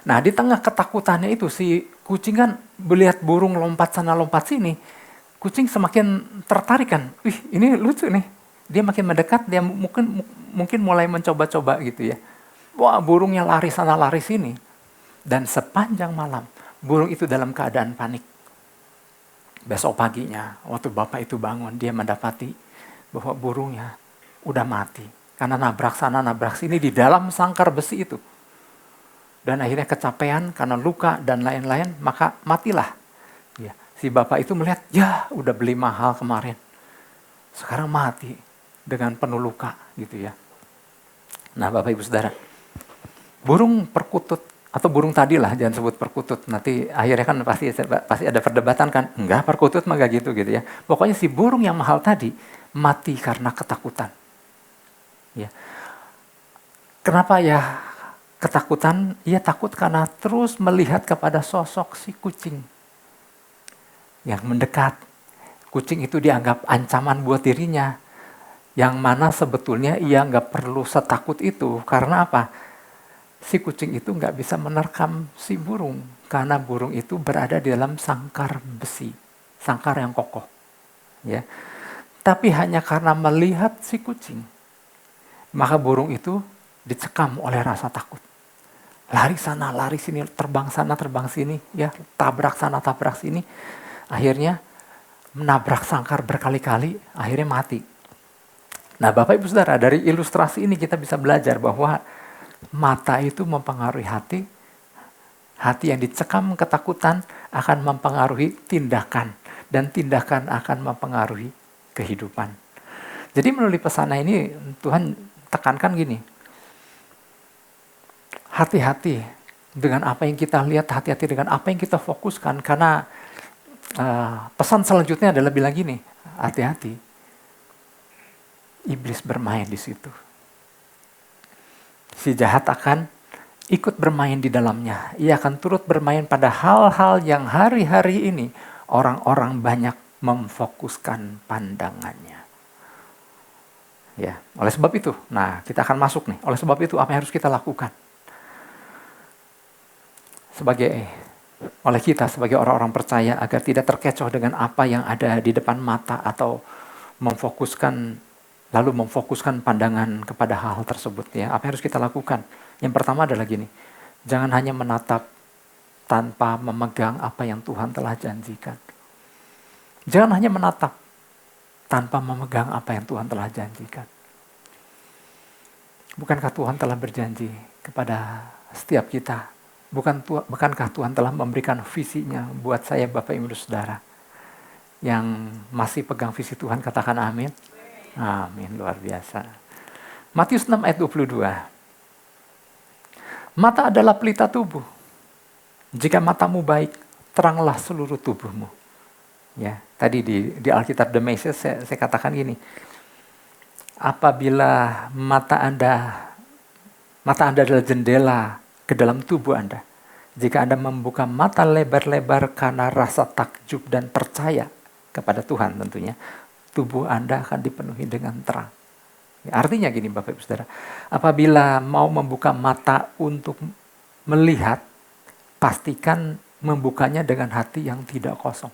[SPEAKER 3] Nah di tengah ketakutannya itu si kucing kan melihat burung lompat sana, lompat sini. Kucing semakin tertarik kan, wih ini lucu nih. Dia makin mendekat, dia mungkin mulai mencoba-coba gitu ya. Wah burungnya lari sana lari sini. Dan sepanjang malam burung itu dalam keadaan panik. Besok paginya waktu bapak itu bangun dia mendapati bahwa burungnya udah mati. Karena nabrak sana nabrak sini di dalam sangkar besi itu. Dan akhirnya kecapean karena luka dan lain-lain maka matilah. Ya, si bapak itu melihat ya udah beli mahal kemarin. Sekarang mati dengan penuh luka gitu ya. Nah Bapak Ibu Saudara, burung perkutut atau burung tadi lah, jangan sebut perkutut. Nanti akhirnya kan pasti ada perdebatan kan. Enggak, perkutut mah gak gitu ya. Pokoknya si burung yang mahal tadi mati karena ketakutan. Ya. Kenapa ya ketakutan? Ia takut karena terus melihat kepada sosok si kucing yang mendekat. Kucing itu dianggap ancaman buat dirinya. Yang mana sebetulnya ia nggak perlu setakut itu. Karena apa? Si kucing itu nggak bisa menerkam si burung. Karena burung itu berada di dalam sangkar besi. Sangkar yang kokoh. Ya. Tapi hanya karena melihat si kucing. Maka burung itu dicekam oleh rasa takut. Lari sana, lari sini, terbang sana, terbang sini. Ya, tabrak sana, tabrak sini. Akhirnya menabrak sangkar berkali-kali. Akhirnya mati. Nah Bapak Ibu Saudara, dari ilustrasi ini kita bisa belajar bahwa mata itu mempengaruhi hati. Hati yang dicekam ketakutan akan mempengaruhi tindakan. Dan tindakan akan mempengaruhi kehidupan. Jadi melalui pesan ini Tuhan tekankan gini. Hati-hati dengan apa yang kita lihat, hati-hati dengan apa yang kita fokuskan. Karena pesan selanjutnya adalah bilang gini, hati-hati. Iblis bermain di situ. Si jahat akan ikut bermain di dalamnya. Ia akan turut bermain pada hal-hal yang hari-hari ini orang-orang banyak memfokuskan pandangannya. Ya, oleh sebab itu, nah kita akan masuk nih. Oleh sebab itu apa yang harus kita lakukan? Oleh kita sebagai orang-orang percaya agar tidak terkecoh dengan apa yang ada di depan mata atau lalu memfokuskan pandangan kepada hal tersebut ya. Apa yang harus kita lakukan? Yang pertama adalah gini. Jangan hanya menatap tanpa memegang apa yang Tuhan telah janjikan. Jangan hanya menatap tanpa memegang apa yang Tuhan telah janjikan. Bukankah Tuhan telah berjanji kepada setiap kita? Bukankah Tuhan telah memberikan visinya buat saya Bapak Ibu Saudara? Yang masih pegang visi Tuhan katakan amin. Amin, luar biasa. Matius 6 ayat 22. Mata adalah pelita tubuh. Jika matamu baik, teranglah seluruh tubuhmu. Ya, tadi di Alkitab The Message saya katakan gini. Apabila mata Anda adalah jendela ke dalam tubuh Anda. Jika Anda membuka mata lebar-lebar karena rasa takjub dan percaya kepada Tuhan tentunya, tubuh Anda akan dipenuhi dengan terang. Artinya gini Bapak Ibu Saudara, apabila mau membuka mata untuk melihat, pastikan membukanya dengan hati yang tidak kosong.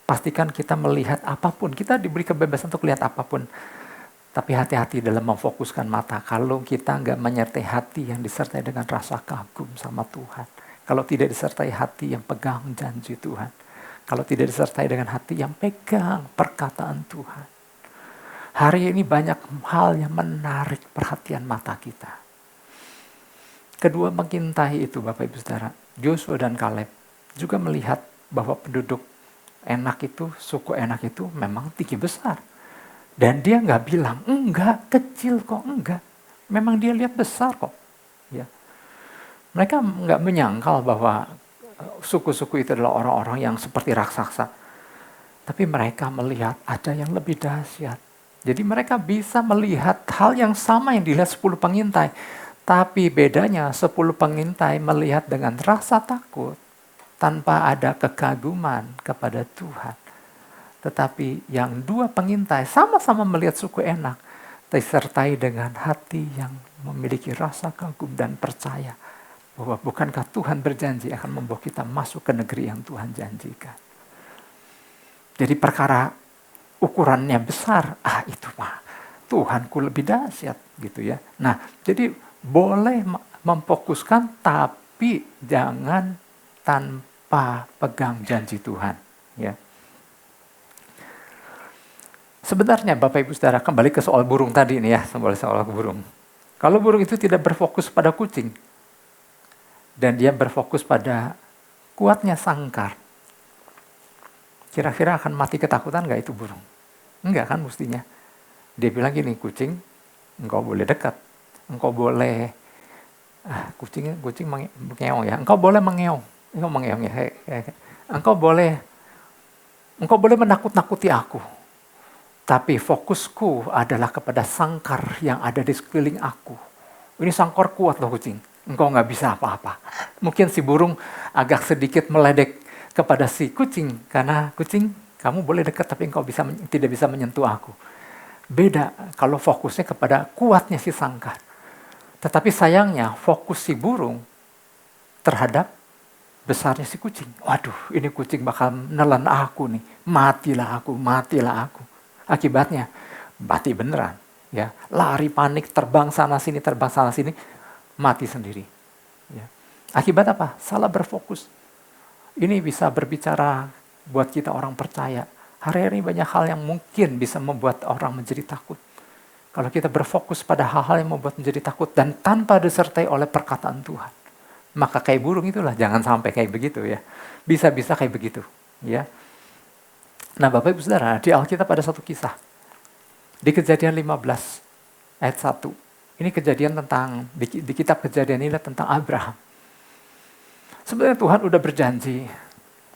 [SPEAKER 3] Pastikan kita melihat apapun, kita diberi kebebasan untuk lihat apapun. Tapi hati-hati dalam memfokuskan mata. Kalau kita nggak menyertai hati yang disertai dengan rasa kagum sama Tuhan. Kalau tidak disertai hati yang pegang janji Tuhan. Kalau tidak disertai dengan hati yang pegang perkataan Tuhan. Hari ini banyak hal yang menarik perhatian mata kita. Kedua mengintai itu Bapak Ibu Saudara. Joshua dan Kaleb juga melihat bahwa penduduk Enak itu, suku Enak itu memang tinggi besar. Dan dia nggak bilang, enggak, kecil kok, enggak. Memang dia lihat besar kok. Ya. Mereka nggak menyangkal bahwa suku-suku itu adalah orang-orang yang seperti raksasa. Tapi mereka melihat ada yang lebih dahsyat. Jadi mereka bisa melihat hal yang sama yang dilihat 10 pengintai. Tapi bedanya 10 pengintai melihat dengan rasa takut tanpa ada kekaguman kepada Tuhan. Tetapi yang 2 pengintai sama-sama melihat suku Enak, disertai dengan hati yang memiliki rasa kagum dan percaya bahwa bukankah Tuhan berjanji akan membawa kita masuk ke negeri yang Tuhan janjikan. Jadi perkara ukurannya besar, itu mah Tuhanku lebih dahsyat gitu ya. Nah, jadi boleh memfokuskan tapi jangan tanpa pegang janji Tuhan ya. Sebenarnya Bapak Ibu Saudara, kembali ke soal burung tadi nih ya, soal burung. Kalau burung itu tidak berfokus pada kucing, dan dia berfokus pada kuatnya sangkar, kira-kira akan mati ketakutan nggak itu burung? Enggak kan mestinya. Dia bilang gini, kucing, engkau boleh dekat, engkau boleh, kucing mengeong ya, engkau boleh mengeong ya, engkau boleh menakut-nakuti aku. Tapi fokusku adalah kepada sangkar yang ada di sekeliling aku. Ini sangkar kuat loh kucing. Engkau nggak bisa apa-apa. Mungkin si burung agak sedikit meledek kepada si kucing. Karena kucing, kamu boleh dekat tapi engkau tidak bisa menyentuh aku. Beda kalau fokusnya kepada kuatnya si sangkar. Tetapi sayangnya fokus si burung terhadap besarnya si kucing. Waduh, ini kucing bakal menelan aku nih. Matilah aku. Akibatnya mati beneran, ya, lari panik, terbang sana sini, mati sendiri. Ya. Akibat apa? Salah berfokus. Ini bisa berbicara buat kita orang percaya. Hari-hari banyak hal yang mungkin bisa membuat orang menjadi takut. Kalau kita berfokus pada hal-hal yang membuat menjadi takut dan tanpa disertai oleh perkataan Tuhan, maka kayak burung itulah, jangan sampai kayak begitu ya. Bisa-bisa kayak begitu, ya. Nah Bapak Ibu Saudara, di Alkitab ada satu kisah. Di Kejadian 15 ayat 1. Ini kejadian tentang, di kitab Kejadian ini tentang Abraham. Sebenarnya Tuhan udah berjanji,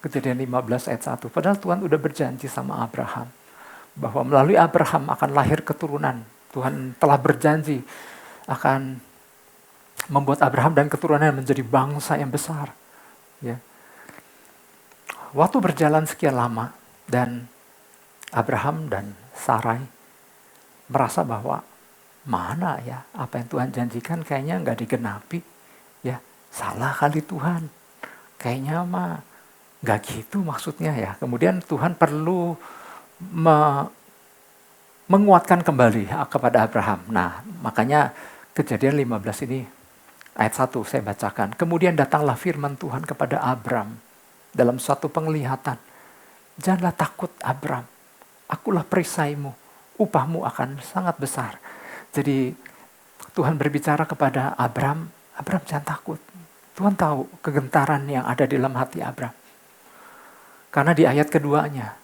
[SPEAKER 3] Kejadian 15 ayat 1. Padahal Tuhan udah berjanji sama Abraham. Bahwa melalui Abraham akan lahir keturunan. Tuhan telah berjanji akan membuat Abraham dan keturunannya menjadi bangsa yang besar. Ya. Waktu berjalan sekian lama, dan Abraham dan Sarai merasa bahwa mana ya apa yang Tuhan janjikan kayaknya nggak digenapi. Ya, salah kali Tuhan. Kayaknya mah nggak gitu maksudnya ya. Kemudian Tuhan perlu menguatkan kembali kepada Abraham. Nah, makanya Kejadian 15 ini ayat 1 saya bacakan. Kemudian datanglah firman Tuhan kepada Abram dalam suatu penglihatan. Janganlah takut Abram, akulah perisaimu, upahmu akan sangat besar. Jadi Tuhan berbicara kepada Abram jangan takut. Tuhan tahu kegentaran yang ada di dalam hati Abram. Karena di ayat keduanya,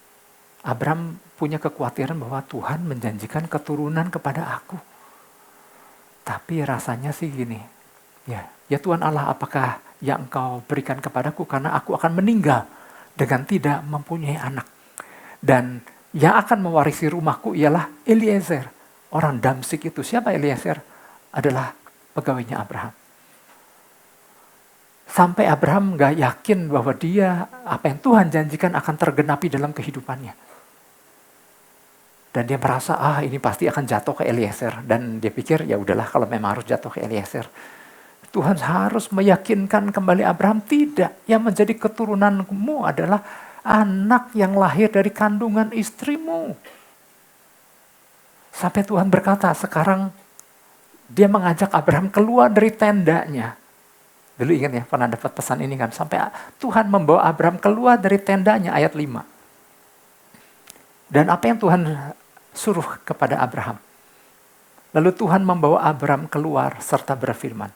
[SPEAKER 3] Abram punya kekhawatiran bahwa Tuhan menjanjikan keturunan kepada aku. Tapi rasanya sih gini, ya Tuhan Allah, apakah yang engkau berikan kepadaku karena aku akan meninggal dengan tidak mempunyai anak. Dan yang akan mewarisi rumahku ialah Eliezer. Orang Damsik itu. Siapa Eliezer? Adalah pegawainya Abraham. Sampai Abraham gak yakin bahwa dia, apa yang Tuhan janjikan akan tergenapi dalam kehidupannya. Dan dia merasa, ini pasti akan jatuh ke Eliezer. Dan dia pikir, ya udahlah kalau memang harus jatuh ke Eliezer. Tuhan harus meyakinkan kembali Abraham, tidak. Yang menjadi keturunanmu adalah anak yang lahir dari kandungan istrimu. Sampai Tuhan berkata, sekarang dia mengajak Abraham keluar dari tendanya. Dulu ingat ya, pernah dapat pesan ini kan. Sampai Tuhan membawa Abraham keluar dari tendanya, ayat 5. Dan apa yang Tuhan suruh kepada Abraham? Lalu Tuhan membawa Abraham keluar serta berfirman,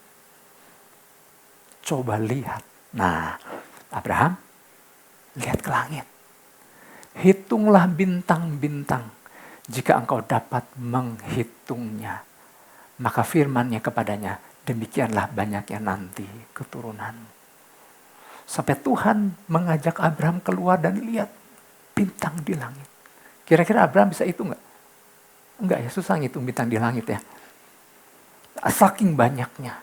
[SPEAKER 3] coba lihat. Nah, Abraham, lihat ke langit. Hitunglah bintang-bintang jika engkau dapat menghitungnya. Maka firman-Nya kepadanya, demikianlah banyaknya nanti keturunanmu. Sampai Tuhan mengajak Abraham keluar dan lihat bintang di langit. Kira-kira Abraham bisa hitung enggak? Enggak ya, susah ngitung bintang di langit ya. Saking banyaknya.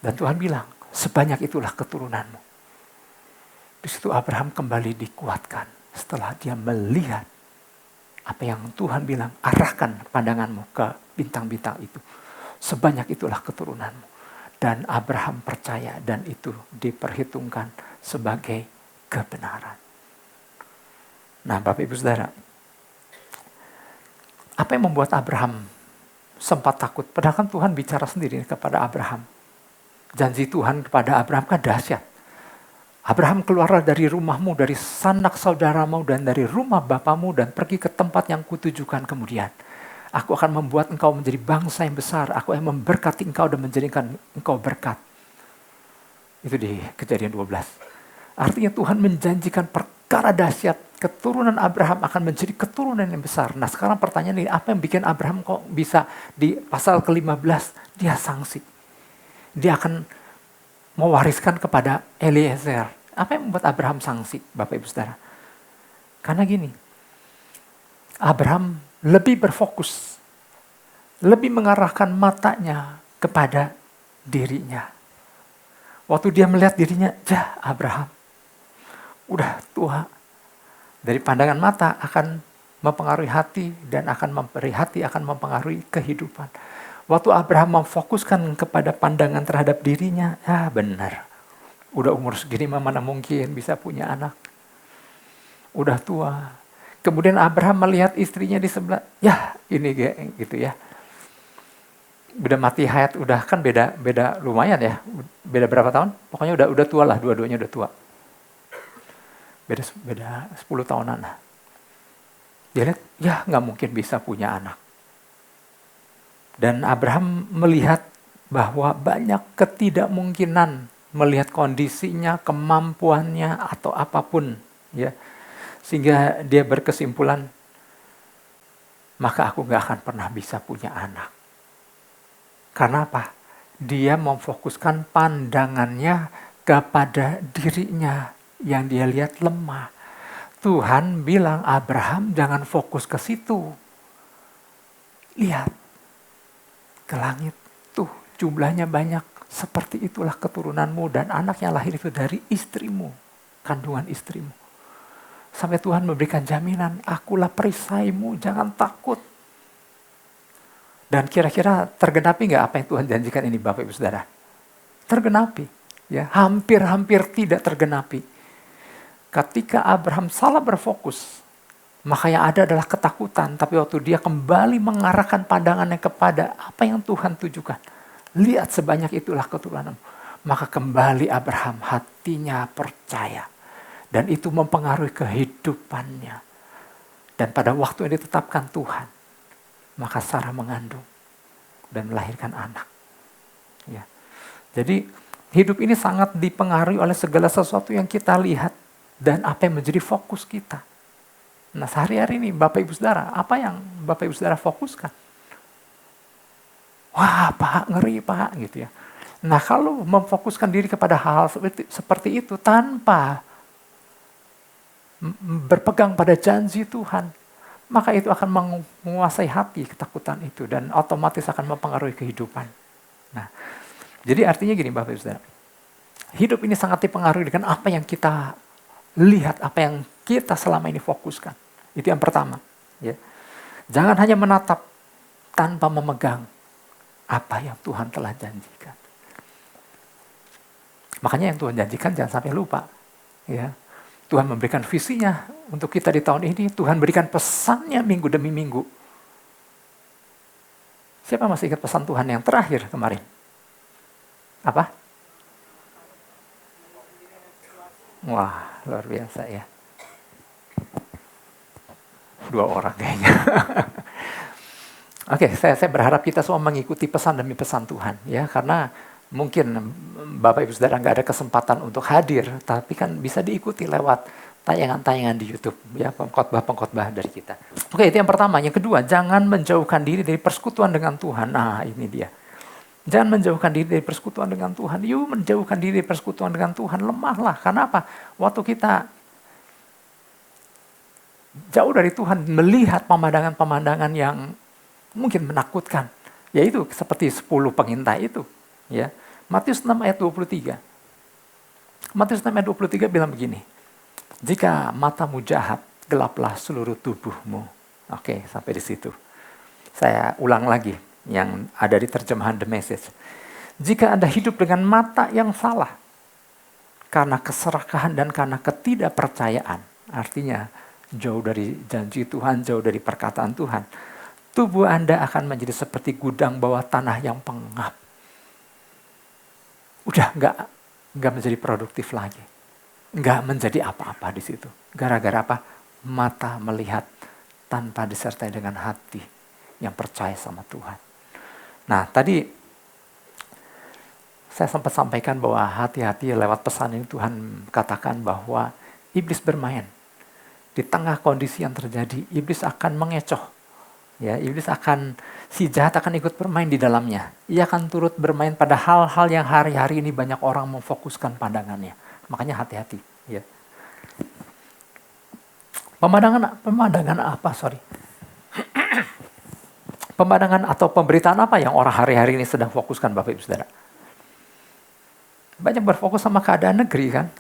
[SPEAKER 3] Dan Tuhan bilang, sebanyak itulah keturunanmu. Di situ Abraham kembali dikuatkan setelah dia melihat apa yang Tuhan bilang, arahkan pandanganmu ke bintang-bintang itu. Sebanyak itulah keturunanmu. Dan Abraham percaya dan itu diperhitungkan sebagai kebenaran. Nah, Bapak Ibu Saudara, apa yang membuat Abraham sempat takut? Padahal kan Tuhan bicara sendiri kepada Abraham. Janji Tuhan kepada Abraham kan dahsyat. Abraham, keluarlah dari rumahmu, dari sanak saudaramu, dan dari rumah bapamu, dan pergi ke tempat yang kutujukan kemudian. Aku akan membuat engkau menjadi bangsa yang besar. Aku akan memberkati engkau dan menjadikan engkau berkat. Itu di Kejadian 12. Artinya Tuhan menjanjikan perkara dahsyat. Keturunan Abraham akan menjadi keturunan yang besar. Nah, sekarang pertanyaan ini, apa yang bikin Abraham kok bisa di pasal ke-15 dia sanksi? Dia akan mewariskan kepada Eliezer. Apa yang membuat Abraham sanksi, Bapak Ibu Saudara? Karena gini, Abraham lebih berfokus, lebih mengarahkan matanya kepada dirinya. Waktu dia melihat dirinya, Abraham, udah tua. Dari pandangan mata akan mempengaruhi hati dan akan memberi hati akan mempengaruhi kehidupan. Waktu Abraham memfokuskan kepada pandangan terhadap dirinya, benar. Udah umur segini mana mungkin bisa punya anak. Udah tua. Kemudian Abraham melihat istrinya di sebelah, ini gitu ya. Udah mati hayat, udah kan beda lumayan ya. Beda berapa tahun? Pokoknya udah tua lah, dua-duanya udah tua. Beda 10 tahunan lah. Dia lihat, nggak mungkin bisa punya anak. Dan Abraham melihat bahwa banyak ketidakmungkinan melihat kondisinya, kemampuannya, atau apapun. Ya, sehingga dia berkesimpulan, maka aku nggak akan pernah bisa punya anak. Karena apa? Dia memfokuskan pandangannya kepada dirinya yang dia lihat lemah. Tuhan bilang, Abraham jangan fokus ke situ. Lihat ke langit, tuh jumlahnya banyak. Seperti itulah keturunanmu dan anak yang lahir itu dari istrimu, kandungan istrimu. Sampai Tuhan memberikan jaminan, akulah perisaimu, jangan takut. Dan kira-kira tergenapi nggak apa yang Tuhan janjikan ini, Bapak Ibu Saudara? Tergenapi, ya, hampir-hampir tidak tergenapi. Ketika Abraham salah berfokus, maka yang ada adalah ketakutan. Tapi waktu dia kembali mengarahkan pandangannya kepada apa yang Tuhan tujukan, lihat sebanyak itulah keturunanmu. Maka kembali Abraham hatinya percaya. Dan itu mempengaruhi kehidupannya. Dan pada waktu yang ditetapkan Tuhan, maka Sarah mengandung dan melahirkan anak. Ya. Jadi hidup ini sangat dipengaruhi oleh segala sesuatu yang kita lihat dan apa yang menjadi fokus kita. Nah, sehari-hari ini Bapak Ibu Saudara, apa yang Bapak Ibu Saudara fokuskan? Wah, Pak, ngeri Pak, gitu ya. Nah, kalau memfokuskan diri kepada hal seperti itu tanpa berpegang pada janji Tuhan, maka itu akan menguasai hati ketakutan itu dan otomatis akan mempengaruhi kehidupan. Nah, jadi artinya gini Bapak Ibu Saudara, hidup ini sangat dipengaruhi dengan apa yang kita lihat, apa yang kita selama ini fokuskan. Itu yang pertama. Ya. Jangan hanya menatap tanpa memegang apa yang Tuhan telah janjikan. Makanya yang Tuhan janjikan jangan sampai lupa. Ya. Tuhan memberikan visinya untuk kita di tahun ini. Tuhan berikan pesannya minggu demi minggu. Siapa masih ingat pesan Tuhan yang terakhir kemarin? Apa? Wah, luar biasa ya. 2 orang kayaknya. Oke, saya berharap kita semua mengikuti pesan demi pesan Tuhan. Ya, karena mungkin Bapak Ibu Saudara nggak ada kesempatan untuk hadir, tapi kan bisa diikuti lewat tayangan-tayangan di YouTube, ya, pengkhotbah dari kita. Oke, itu yang pertama. Yang kedua, jangan menjauhkan diri dari persekutuan dengan Tuhan. Nah, ini dia. Jangan menjauhkan diri dari persekutuan dengan Tuhan. Yuk menjauhkan diri dari persekutuan dengan Tuhan, lemahlah. Karena apa? Waktu kita jauh dari Tuhan, melihat pemandangan-pemandangan yang mungkin menakutkan, Yaitu seperti 10 pengintai itu. Ya. Matius 6 ayat 23. Matius 6 ayat 23 bilang begini. Jika matamu jahat, gelaplah seluruh tubuhmu. Oke, sampai di situ. Saya ulang lagi yang ada di terjemahan The Message. Jika Anda hidup dengan mata yang salah, karena keserakahan dan karena ketidakpercayaan, artinya jauh dari janji Tuhan, jauh dari perkataan Tuhan, tubuh Anda akan menjadi seperti gudang bawah tanah yang pengap. Udah nggak menjadi produktif lagi. Nggak menjadi apa-apa di situ. Gara-gara apa? Mata melihat tanpa disertai dengan hati yang percaya sama Tuhan. Nah, tadi saya sempat sampaikan bahwa hati-hati lewat pesan ini Tuhan katakan bahwa iblis bermain. Di tengah kondisi yang terjadi, iblis akan mengecoh. Ya, si jahat akan ikut bermain di dalamnya. Ia akan turut bermain pada hal-hal yang hari-hari ini banyak orang memfokuskan pandangannya. Makanya hati-hati. Ya. Pemandangan apa? Pemandangan atau pemberitaan apa yang orang hari-hari ini sedang fokuskan, Bapak Ibu Saudara? Banyak berfokus sama keadaan negeri kan?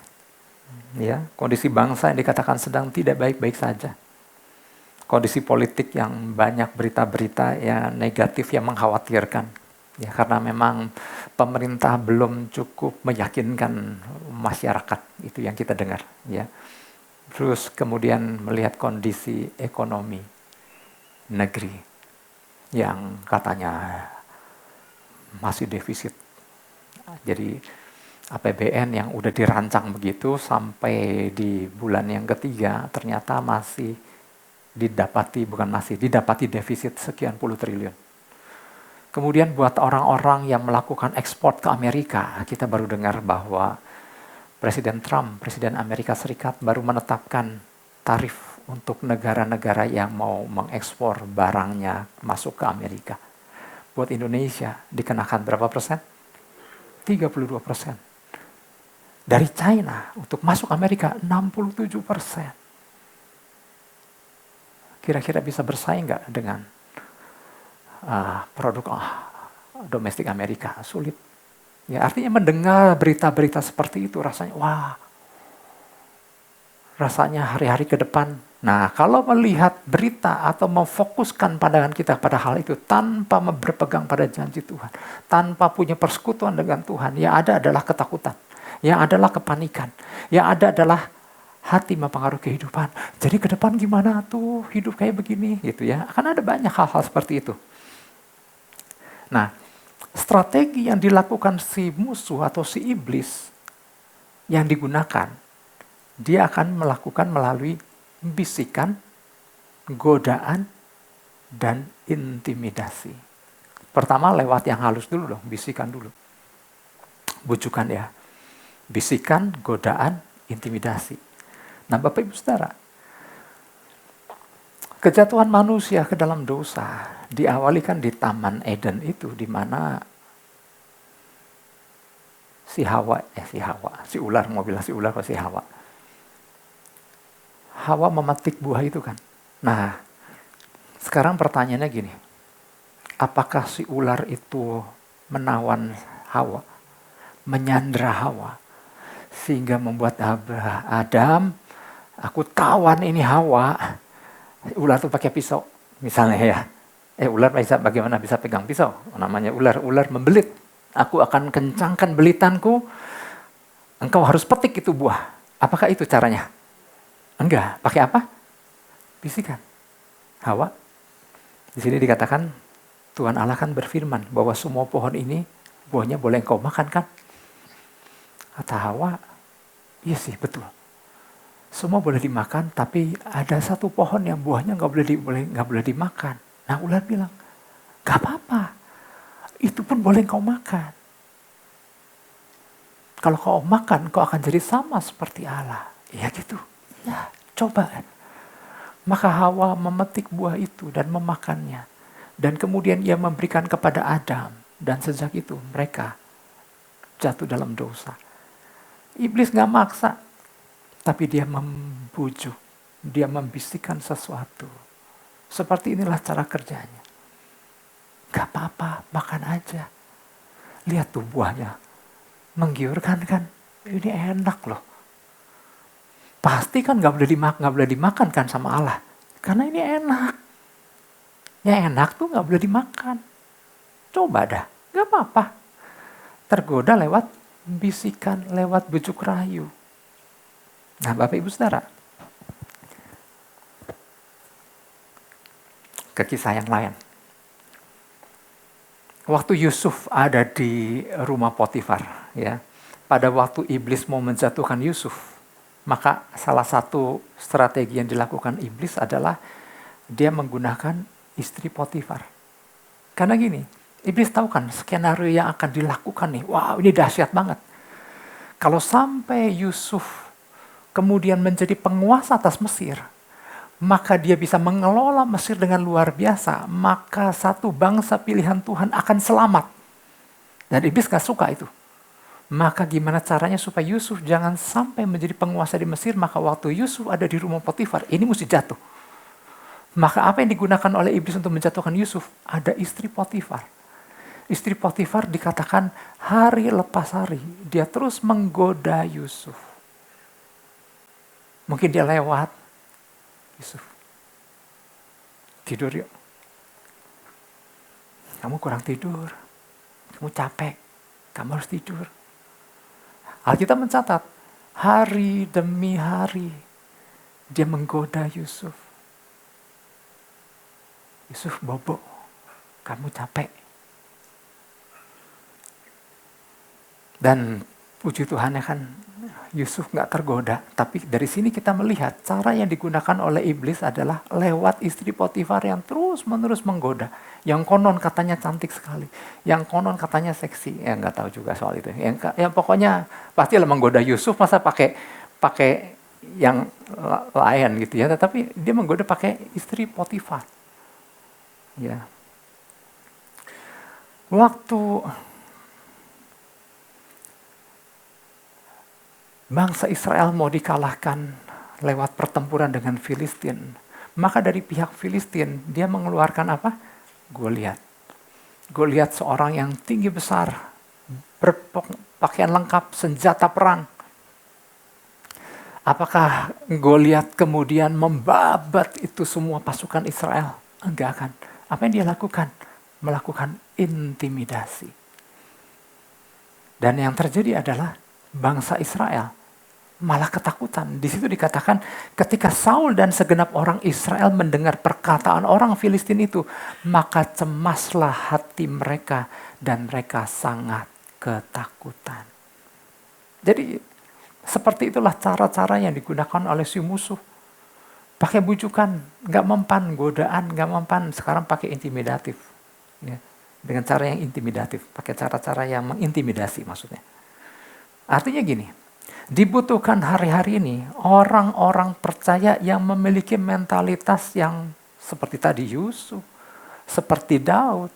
[SPEAKER 3] Ya, kondisi bangsa yang dikatakan sedang tidak baik-baik saja. Kondisi politik yang banyak berita-berita yang negatif yang mengkhawatirkan. Ya, karena memang pemerintah belum cukup meyakinkan masyarakat, itu yang kita dengar. Ya. Terus kemudian melihat kondisi ekonomi negeri yang katanya masih defisit. Jadi APBN yang udah dirancang begitu sampai di bulan yang ketiga ternyata didapati defisit sekian puluh triliun. Kemudian buat orang-orang yang melakukan ekspor ke Amerika, kita baru dengar bahwa Presiden Trump, Presiden Amerika Serikat baru menetapkan tarif untuk negara-negara yang mau mengekspor barangnya masuk ke Amerika. Buat Indonesia dikenakan berapa persen? 32%. Dari China untuk masuk Amerika 67%. Kira-kira bisa bersaing nggak dengan produk domestik Amerika? Sulit. Ya, artinya mendengar berita-berita seperti itu rasanya, wah, rasanya hari-hari ke depan. Nah, kalau melihat berita atau memfokuskan pandangan kita pada hal itu tanpa berpegang pada janji Tuhan, tanpa punya persekutuan dengan Tuhan, yang ada adalah ketakutan, yang adalah kepanikan, yang ada adalah hati mempengaruhi kehidupan. Jadi ke depan gimana tuh hidup kayak begini gitu ya. Akan ada banyak hal-hal seperti itu. Nah, strategi yang dilakukan si musuh atau si iblis yang digunakan, dia akan melakukan melalui bisikan, godaan, dan intimidasi. Pertama lewat yang halus dulu dong, bisikan dulu. Bujukan ya. Bisikan, godaan, intimidasi. Nah, Bapak Ibu Saudara, kejatuhan manusia ke dalam dosa diawali kan di Taman Eden itu, di mana si ular, mau bilang si ular atau si Hawa. Hawa memetik buah itu kan. Nah, sekarang pertanyaannya gini, apakah si ular itu menawan Hawa, menyandra Hawa, sehingga membuat Adam, aku tawan ini Hawa. Ular tuh pakai pisau, misalnya ya. Ular bagaimana bisa pegang pisau? Namanya ular membelit. Aku akan kencangkan belitanku, engkau harus petik itu buah. Apakah itu caranya? Enggak. Pakai apa? Bisikan. Hawa. Di sini dikatakan Tuhan Allah kan berfirman bahwa semua pohon ini buahnya boleh engkau makan kan? Kata Hawa, iya sih betul. Semua boleh dimakan, tapi ada satu pohon yang buahnya nggak boleh dimakan. Nah, ular bilang, gak apa-apa. Itu pun boleh kau makan. Kalau kau makan, kau akan jadi sama seperti Allah. Ya gitu. Ya, coba. Maka Hawa memetik buah itu dan memakannya. Dan kemudian ia memberikan kepada Adam. Dan sejak itu mereka jatuh dalam dosa. Iblis gak maksa. Tapi dia membujuk. Dia membisikkan sesuatu. Seperti inilah cara kerjanya. Gak apa-apa. makan aja. Lihat tuh buahnya, menggiurkan kan? Ini enak loh. Pasti kan nggak boleh dimakan kan sama Allah, karena ini enak. Yang enak tuh nggak boleh dimakan. Coba dah, nggak apa-apa. Tergoda lewat bisikan, lewat bujuk rayu. Nah, Bapak Ibu Saudara, ke kisah yang lain. Waktu Yusuf ada di rumah Potifar, ya, pada waktu iblis mau menjatuhkan Yusuf, maka salah satu strategi yang dilakukan iblis adalah dia menggunakan istri Potifar. Karena gini, iblis tahu kan skenario yang akan dilakukan nih, wow ini dahsyat banget. Kalau sampai Yusuf kemudian menjadi penguasa atas Mesir, maka dia bisa mengelola Mesir dengan luar biasa, maka satu bangsa pilihan Tuhan akan selamat. Dan iblis gak suka itu. Maka gimana caranya supaya Yusuf jangan sampai menjadi penguasa di Mesir, maka waktu Yusuf ada di rumah Potifar, ini mesti jatuh. Maka apa yang digunakan oleh iblis untuk menjatuhkan Yusuf? Ada istri Potifar. Istri Potifar dikatakan hari lepas hari, dia terus menggoda Yusuf. Mungkin dia lewat, Yusuf, tidur yuk. Kamu kurang tidur, kamu capek, kamu harus tidur. Alkitab mencatat, hari demi hari dia menggoda Yusuf. Yusuf bobo, kamu capek. Dan puji Tuhan ya kan, Yusuf gak tergoda. Tapi dari sini kita melihat cara yang digunakan oleh iblis adalah lewat istri Potifar yang terus-menerus menggoda. Yang konon katanya cantik sekali. Yang konon katanya seksi. Ya gak tahu juga soal itu. Yang pokoknya pastilah menggoda Yusuf, masa pakai yang lain gitu ya. Tetapi dia menggoda pakai istri Potifar. Ya. Waktu bangsa Israel mau dikalahkan lewat pertempuran dengan Filistin, maka dari pihak Filistin dia mengeluarkan apa? Goliat seorang yang tinggi besar, berpakaian lengkap, senjata perang. Apakah Goliat kemudian membabat itu semua pasukan Israel? Enggak kan. Apa yang dia lakukan? Melakukan intimidasi. Dan yang terjadi adalah bangsa Israel malah ketakutan. Di situ dikatakan ketika Saul dan segenap orang Israel mendengar perkataan orang Filistin itu, maka cemaslah hati mereka dan mereka sangat ketakutan. Jadi seperti itulah cara-cara yang digunakan oleh si musuh. Pakai bujukan, gak mempan, godaan gak mempan, sekarang pakai intimidatif. Ya. Dengan cara yang intimidatif, pakai cara-cara yang mengintimidasi maksudnya. Artinya gini, dibutuhkan hari-hari ini orang-orang percaya yang memiliki mentalitas yang seperti tadi Yusuf, seperti Daud.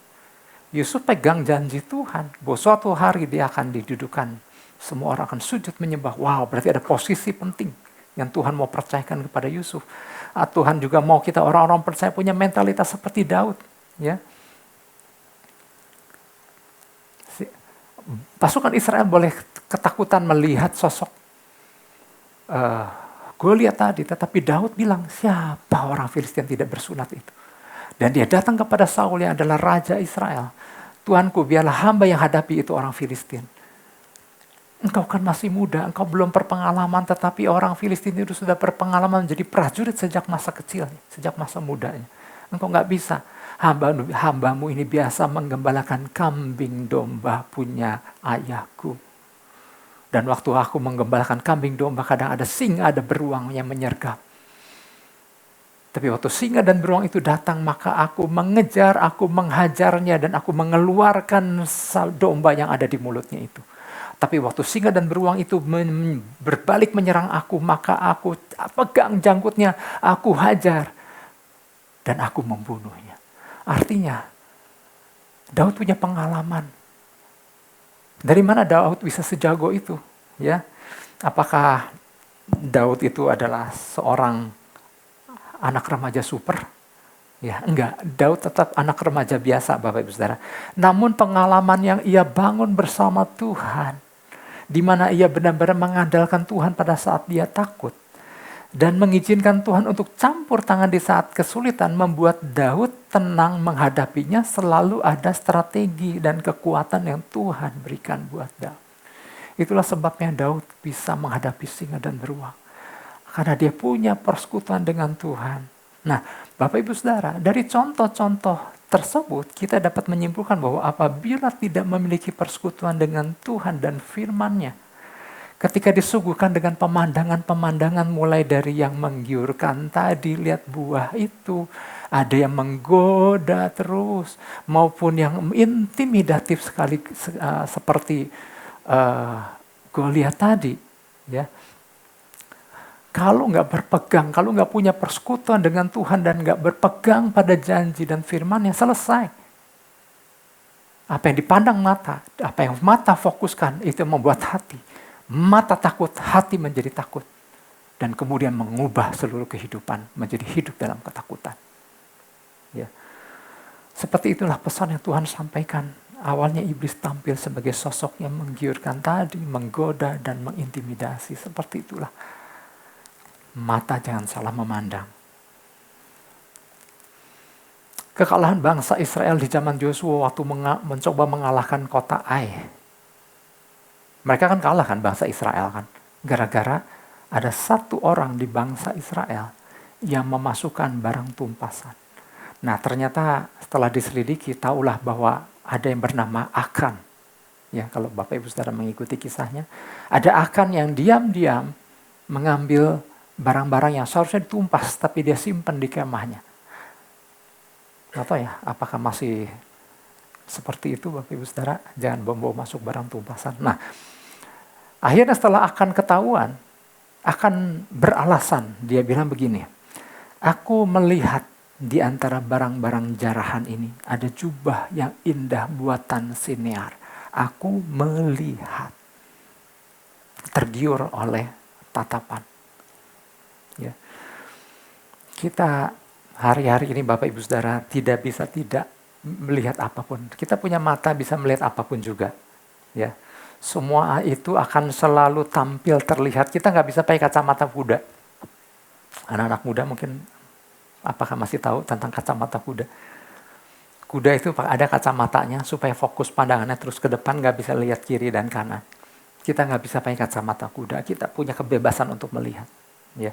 [SPEAKER 3] Yusuf pegang janji Tuhan, bahwa suatu hari dia akan didudukan. Semua orang akan sujud menyembah. Wow, berarti ada posisi penting yang Tuhan mau percayakan kepada Yusuf. Tuhan juga mau kita orang-orang percaya punya mentalitas seperti Daud. Ya. Pasukan Israel boleh ketakutan melihat sosok Goliat tadi, tetapi Daud bilang, siapa orang Filistin tidak bersunat itu? Dan dia datang kepada Saul yang adalah raja Israel. Tuanku, biarlah hamba yang hadapi itu orang Filistin. Engkau kan masih muda, engkau belum berpengalaman, tetapi orang Filistin itu sudah berpengalaman menjadi prajurit sejak masa kecilnya, sejak masa mudanya. Engkau gak bisa. Hambamu ini biasa menggembalakan kambing domba punya ayahku. Dan waktu aku menggembalakan kambing domba, kadang ada singa, ada beruang yang menyergap. Tapi waktu singa dan beruang itu datang, maka aku mengejar, aku menghajarnya, dan aku mengeluarkan domba yang ada di mulutnya itu. Tapi waktu singa dan beruang itu berbalik menyerang aku, maka aku pegang janggutnya, aku hajar, dan aku membunuhnya. Artinya, Daud punya pengalaman. Dari mana Daud bisa sejago itu? Ya, apakah Daud itu adalah seorang anak remaja super Ya, enggak. Daud tetap anak remaja biasa, Bapak Ibu Saudara. Namun pengalaman yang ia bangun bersama Tuhan, di mana ia benar-benar mengandalkan Tuhan pada saat dia takut, dan mengizinkan Tuhan untuk campur tangan di saat kesulitan, membuat Daud tenang menghadapinya. Selalu ada strategi dan kekuatan yang Tuhan berikan buat Daud. Itulah sebabnya Daud bisa menghadapi singa dan beruang. Karena dia punya persekutuan dengan Tuhan. Nah, Bapak Ibu Saudara, dari contoh-contoh tersebut kita dapat menyimpulkan bahwa apabila tidak memiliki persekutuan dengan Tuhan dan firman-Nya, ketika disuguhkan dengan pemandangan-pemandangan mulai dari yang menggiurkan tadi, lihat buah itu, ada yang menggoda terus, maupun yang intimidatif sekali seperti Goliat tadi, ya. Kalau nggak berpegang, kalau nggak punya persekutuan dengan Tuhan dan nggak berpegang pada janji dan firman-Nya, selesai. Apa yang dipandang mata, apa yang mata fokuskan, itu membuat hati. Mata takut, hati menjadi takut. Dan kemudian mengubah seluruh kehidupan menjadi hidup dalam ketakutan. Ya. Seperti itulah pesan yang Tuhan sampaikan. Awalnya iblis tampil sebagai sosok yang menggiurkan tadi, menggoda dan mengintimidasi. Seperti itulah. Mata jangan salah memandang. Kekalahan bangsa Israel di zaman Yosua waktu mencoba mengalahkan kota Ai. Mereka kan kalah kan bangsa Israel kan. Gara-gara ada satu orang di bangsa Israel yang memasukkan barang tumpasan. Nah ternyata setelah diselidiki tahulah bahwa ada yang bernama Akan. Ya, kalau Bapak Ibu Saudara mengikuti kisahnya. Ada Akan yang diam-diam mengambil barang-barang yang seharusnya ditumpas, tapi dia simpan di kemahnya. Nggak tahu ya, apakah masih seperti itu Bapak Ibu Saudara? Jangan bawa masuk barang tumpasan. Nah, akhirnya setelah Akan ketahuan, Akan beralasan, dia bilang begini, aku melihat di antara barang-barang jarahan ini, ada jubah yang indah buatan Sinear. Aku melihat, tergiur oleh tatapan. Ya. Kita hari-hari ini Bapak Ibu Saudara tidak bisa tidak melihat apapun. Kita punya mata bisa melihat apapun juga. Ya. Semua itu akan selalu tampil terlihat. Kita nggak bisa pakai kacamata kuda. Anak-anak muda mungkin apakah masih tahu tentang kacamata kuda? Kuda itu ada kacamatanya supaya fokus pandangannya terus ke depan, nggak bisa lihat kiri dan kanan. Kita nggak bisa pakai kacamata kuda. Kita punya kebebasan untuk melihat. Ya,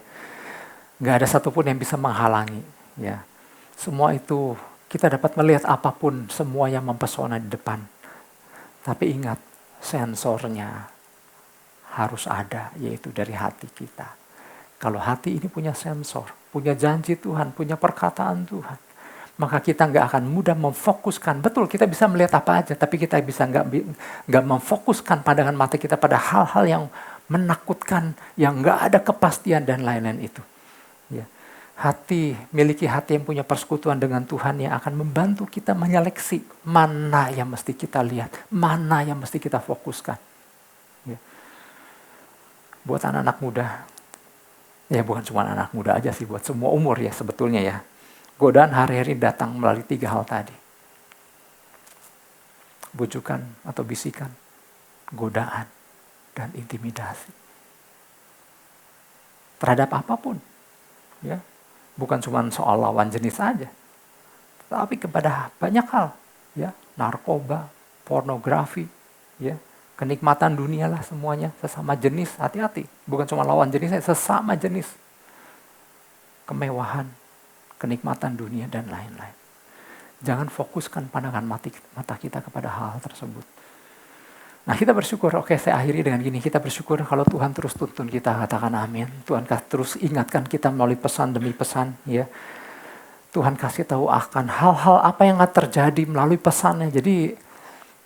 [SPEAKER 3] nggak ada satupun yang bisa menghalangi. Ya, semua itu kita dapat melihat apapun, semua yang mempesona di depan. Tapi ingat, sensornya harus ada, yaitu dari hati kita. Kalau hati ini punya sensor, punya janji Tuhan, punya perkataan Tuhan, maka kita nggak akan mudah memfokuskan. Betul, kita bisa melihat apa aja, tapi kita bisa nggak memfokuskan pandangan mata kita pada hal-hal yang menakutkan, yang nggak ada kepastian dan lain-lain itu. Ya. Miliki hati yang punya persekutuan dengan Tuhan yang akan membantu kita menyeleksi mana yang mesti kita lihat, mana yang mesti kita fokuskan. Ya. Buat anak-anak muda, ya bukan cuma anak muda aja sih, buat semua umur ya sebetulnya ya. Godaan hari-hari datang melalui 3 hal tadi. Bujukan atau bisikan, godaan, dan intimidasi. Terhadap apapun. Ya. Bukan cuma soal lawan jenis saja. Tapi kepada banyak hal. Ya. Narkoba, pornografi, ya. Kenikmatan dunia lah semuanya. Sesama jenis, hati-hati. Bukan cuma lawan jenisnya, sesama jenis. Kemewahan, kenikmatan dunia, dan lain-lain. Jangan fokuskan pandangan mata kita kepada hal tersebut. Nah kita bersyukur, oke saya akhiri dengan gini, kita bersyukur kalau Tuhan terus tuntun kita, katakan amin. Tuhan terus ingatkan kita melalui pesan demi pesan, ya. Tuhan kasih tahu akan hal-hal apa yang akan terjadi melalui pesannya. Jadi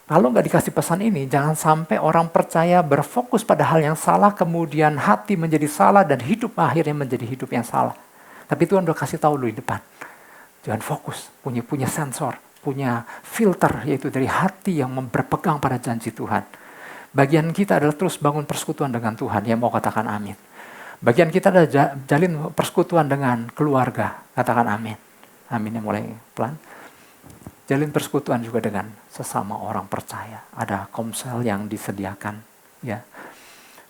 [SPEAKER 3] kalau nggak dikasih pesan ini, jangan sampai orang percaya berfokus pada hal yang salah, kemudian hati menjadi salah dan hidup akhirnya menjadi hidup yang salah. Tapi Tuhan udah kasih tahu dulu di depan. Jangan fokus, punya sensor, punya filter, yaitu dari hati yang berpegang pada janji Tuhan. Bagian kita adalah terus bangun persekutuan dengan Tuhan, yang mau katakan amin. Bagian kita adalah jalin persekutuan dengan keluarga, katakan amin. Amin, yang mulai pelan. Jalin persekutuan juga dengan sesama orang percaya. Ada komsel yang disediakan, ya.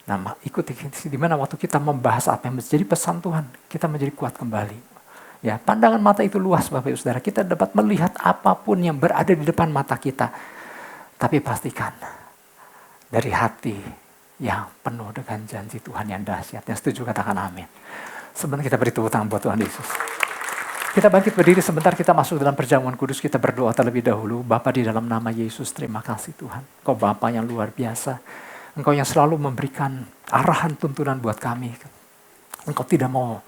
[SPEAKER 3] Nah, ikuti di mana waktu kita membahas apa yang menjadi pesan Tuhan, kita menjadi kuat kembali. Ya, pandangan mata itu luas, Bapak Ibu Saudara. Kita dapat melihat apapun yang berada di depan mata kita. Tapi pastikan dari hati yang penuh dengan janji Tuhan yang dahsyat. Yang setuju katakan amin. Sebentar kita beri tepuk tangan buat Tuhan Yesus. Kita bangkit berdiri sebentar, kita masuk dalam perjamuan kudus, kita berdoa terlebih dahulu. Bapa, di dalam nama Yesus, terima kasih Tuhan. Engkau Bapa yang luar biasa. Engkau yang selalu memberikan arahan tuntunan buat kami. Engkau tidak mau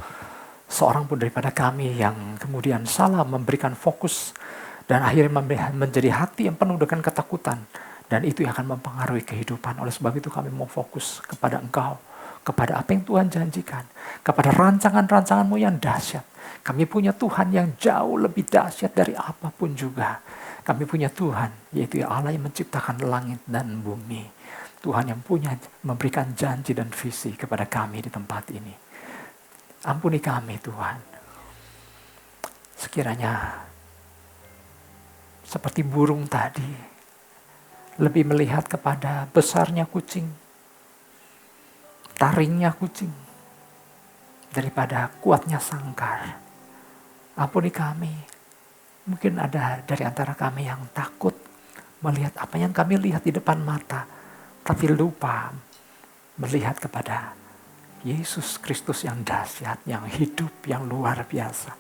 [SPEAKER 3] seorang pun daripada kami yang kemudian salah memberikan fokus dan akhirnya menjadi hati yang penuh dengan ketakutan. Dan itu yang akan mempengaruhi kehidupan. Oleh sebab itu kami mau fokus kepada Engkau, kepada apa yang Tuhan janjikan, kepada rancangan-rancangan-Mu yang dahsyat. Kami punya Tuhan yang jauh lebih dahsyat dari apapun juga. Kami punya Tuhan, yaitu Allah yang menciptakan langit dan bumi. Tuhan yang memberikan janji dan visi kepada kami di tempat ini. Ampuni kami Tuhan. Sekiranya seperti burung tadi, lebih melihat kepada besarnya kucing, taringnya kucing, daripada kuatnya sangkar. Ampuni kami. Mungkin ada dari antara kami yang takut melihat apa yang kami lihat di depan mata, tapi lupa melihat kepada Yesus Kristus yang dahsyat, yang hidup, yang luar biasa.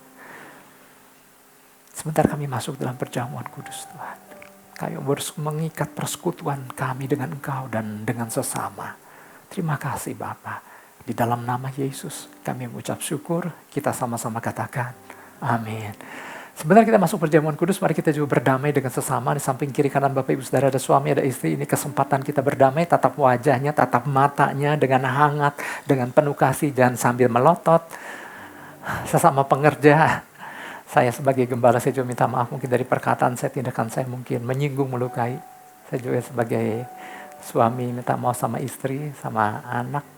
[SPEAKER 3] Sebentar kami masuk dalam perjamuan kudus Tuhan. Kami harus mengikat persekutuan kami dengan Engkau dan dengan sesama. Terima kasih Bapa. Di dalam nama Yesus kami mengucap syukur. Kita sama-sama katakan amin. Sebentar kita masuk perjamuan kudus, mari kita juga berdamai dengan sesama. Di samping kiri kanan Bapak Ibu Saudara ada suami, ada istri. Ini kesempatan kita berdamai, tatap wajahnya, tatap matanya dengan hangat, dengan penuh kasih, dan sambil melotot. Sesama pengerja, saya sebagai gembala, saya juga minta maaf mungkin dari perkataan saya, tindakan saya mungkin menyinggung, melukai. Saya juga sebagai suami minta maaf sama istri, sama anak,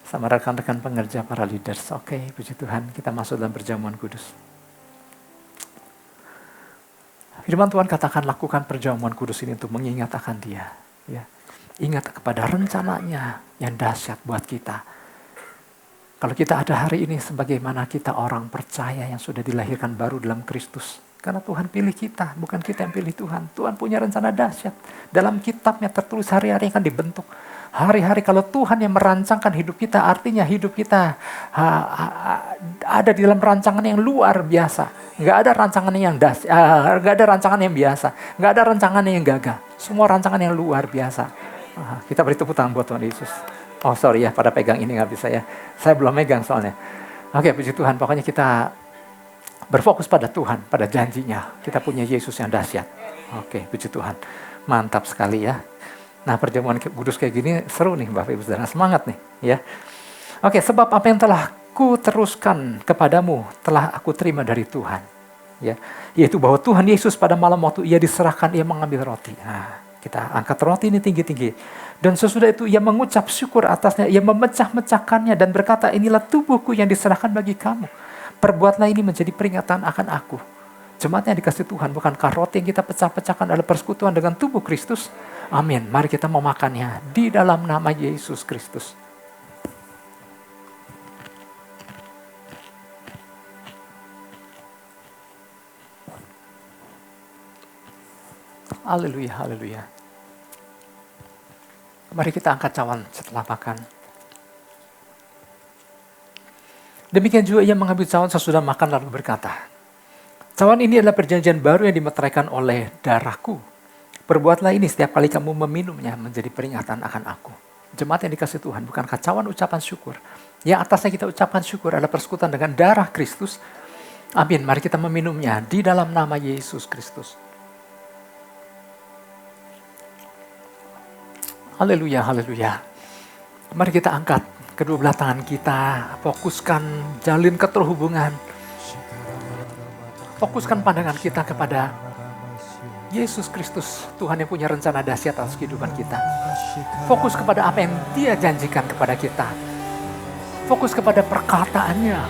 [SPEAKER 3] sama rekan-rekan pengerja, para leaders. Oke, puji Tuhan, kita masuk dalam perjamuan kudus. Firman Tuhan katakan, lakukan perjamuan kudus ini untuk mengingat akan Dia. Ya. Ingat kepada rencananya yang dahsyat buat kita. Kalau kita ada hari ini sebagaimana kita orang percaya yang sudah dilahirkan baru dalam Kristus. Karena Tuhan pilih kita, bukan kita yang pilih Tuhan. Tuhan punya rencana dahsyat. Dalam kitabnya tertulis hari-hari akan dibentuk. Hari-hari kalau Tuhan yang merancangkan hidup kita, artinya hidup kita ada di dalam rancangan yang luar biasa. Nggak ada rancangan yang nggak ada rancangan yang biasa, nggak ada rancangan yang gagal. Semua rancangan yang luar biasa. Kita beri tepuk tangan buat Tuhan Yesus. Oh sorry ya, pada pegang ini nggak bisa ya. Saya belum megang soalnya. Oke, puji Tuhan. Pokoknya kita berfokus pada Tuhan, pada janjinya. Kita punya Yesus yang dahsyat. Oke, puji Tuhan. Mantap sekali ya. Nah, perjamuan kudus kayak gini seru nih Bapak Ibu Saudara, semangat nih ya. Oke, sebab apa yang telah ku teruskan kepadamu telah aku terima dari Tuhan. Ya, yaitu bahwa Tuhan Yesus pada malam waktu Ia diserahkan, Ia mengambil roti. Nah, kita angkat roti ini tinggi-tinggi. Dan sesudah itu Ia mengucap syukur atasnya, Ia memecah-mecahkannya dan berkata, inilah tubuhku yang diserahkan bagi kamu. Perbuatlah ini menjadi peringatan akan aku. Jemaat yang dikasih Tuhan, bukankah roti yang kita pecah-pecahkan adalah persekutuan dengan tubuh Kristus? Amin. Mari kita memakannya di dalam nama Yesus Kristus. Haleluya, haleluya. Mari kita angkat cawan setelah makan. Demikian juga Ia mengambil cawan sesudah makan lalu berkata, cawan ini adalah perjanjian baru yang dimeteraikan oleh darahku. Perbuatlah ini setiap kali kamu meminumnya menjadi peringatan akan aku. Jemaat yang dikasih Tuhan, bukankah cawan ucapan syukur? Yang atasnya kita ucapkan syukur adalah persekutuan dengan darah Kristus. Amin, mari kita meminumnya di dalam nama Yesus Kristus. Haleluya, haleluya. Mari kita angkat kedua belah tangan kita, fokuskan, jalin keterhubungan. Fokuskan pandangan kita kepada Yesus Kristus, Tuhan yang punya rencana dahsyat atas kehidupan kita. Fokus kepada apa yang Dia janjikan kepada kita. Fokus kepada perkataannya.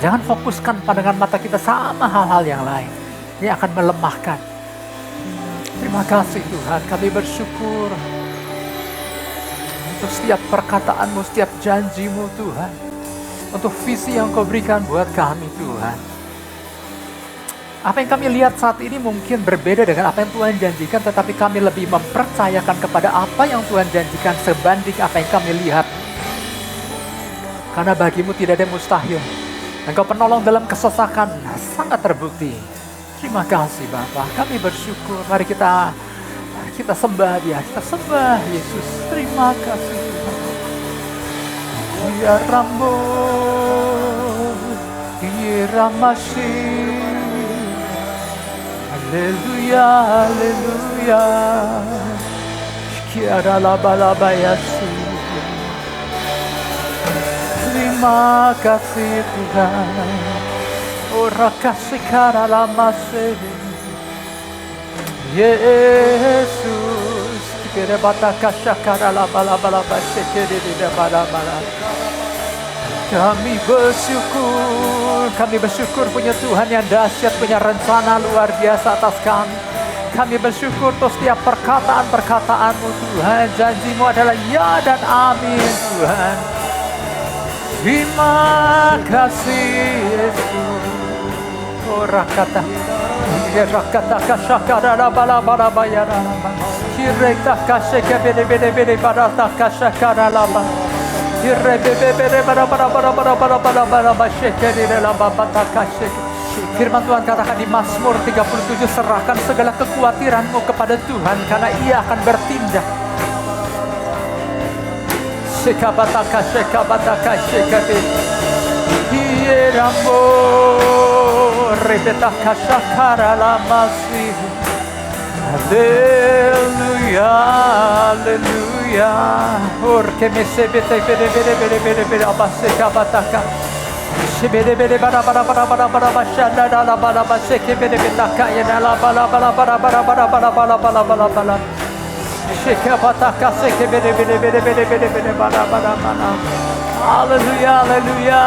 [SPEAKER 3] Jangan fokuskan pandangan mata kita sama hal-hal yang lain. Ini akan melemahkan. Terima kasih Tuhan, kami bersyukur untuk setiap perkataan-Mu, setiap janji-Mu Tuhan. Untuk visi yang Kau berikan buat kami Tuhan. Apa yang kami lihat saat ini mungkin berbeda dengan apa yang Tuhan janjikan, tetapi kami lebih mempercayakan kepada apa yang Tuhan janjikan sebanding apa yang kami lihat. Karena bagimu tidak ada yang mustahil. Engkau penolong dalam kesesakan sangat terbukti. Terima kasih Bapa, kami bersyukur. Mari kita sembah Dia, kita sembah Yesus. Terima kasih Tuhan. Ya Rambo, Ya Ramasih. Haleluya, haleluya. Kiara laba yasi. Terima kasih Tuhan. Ora kasih kara lama Yesus. Kira bata kasha kara laba sekere di bala. Kami bersyukur punya Tuhan yang dahsyat, punya rencana luar biasa atas kami. Kami bersyukur untuk setiap perkataan-perkataan-Mu Tuhan. Janji-Mu adalah ya dan amin Tuhan. Terima kasih Yesus. Ora kata kasakara la bala bayara. Kireta kaseke bede para kasakara la ba. Firman Tuhan katakan di Mazmur 37, serahkan segala kekhawatiranmu kepada Tuhan karena Ia akan bertindak. Sekabataka shekabe. Hierambo rebetaka shakara la masih. Haleluya, haleluya. Porque me se bete bere abase kabataka. Shebere bara bashanda la bala baseke bere betaka ya la bala. Shekabataka seke bere bara. Haleluya, haleluya.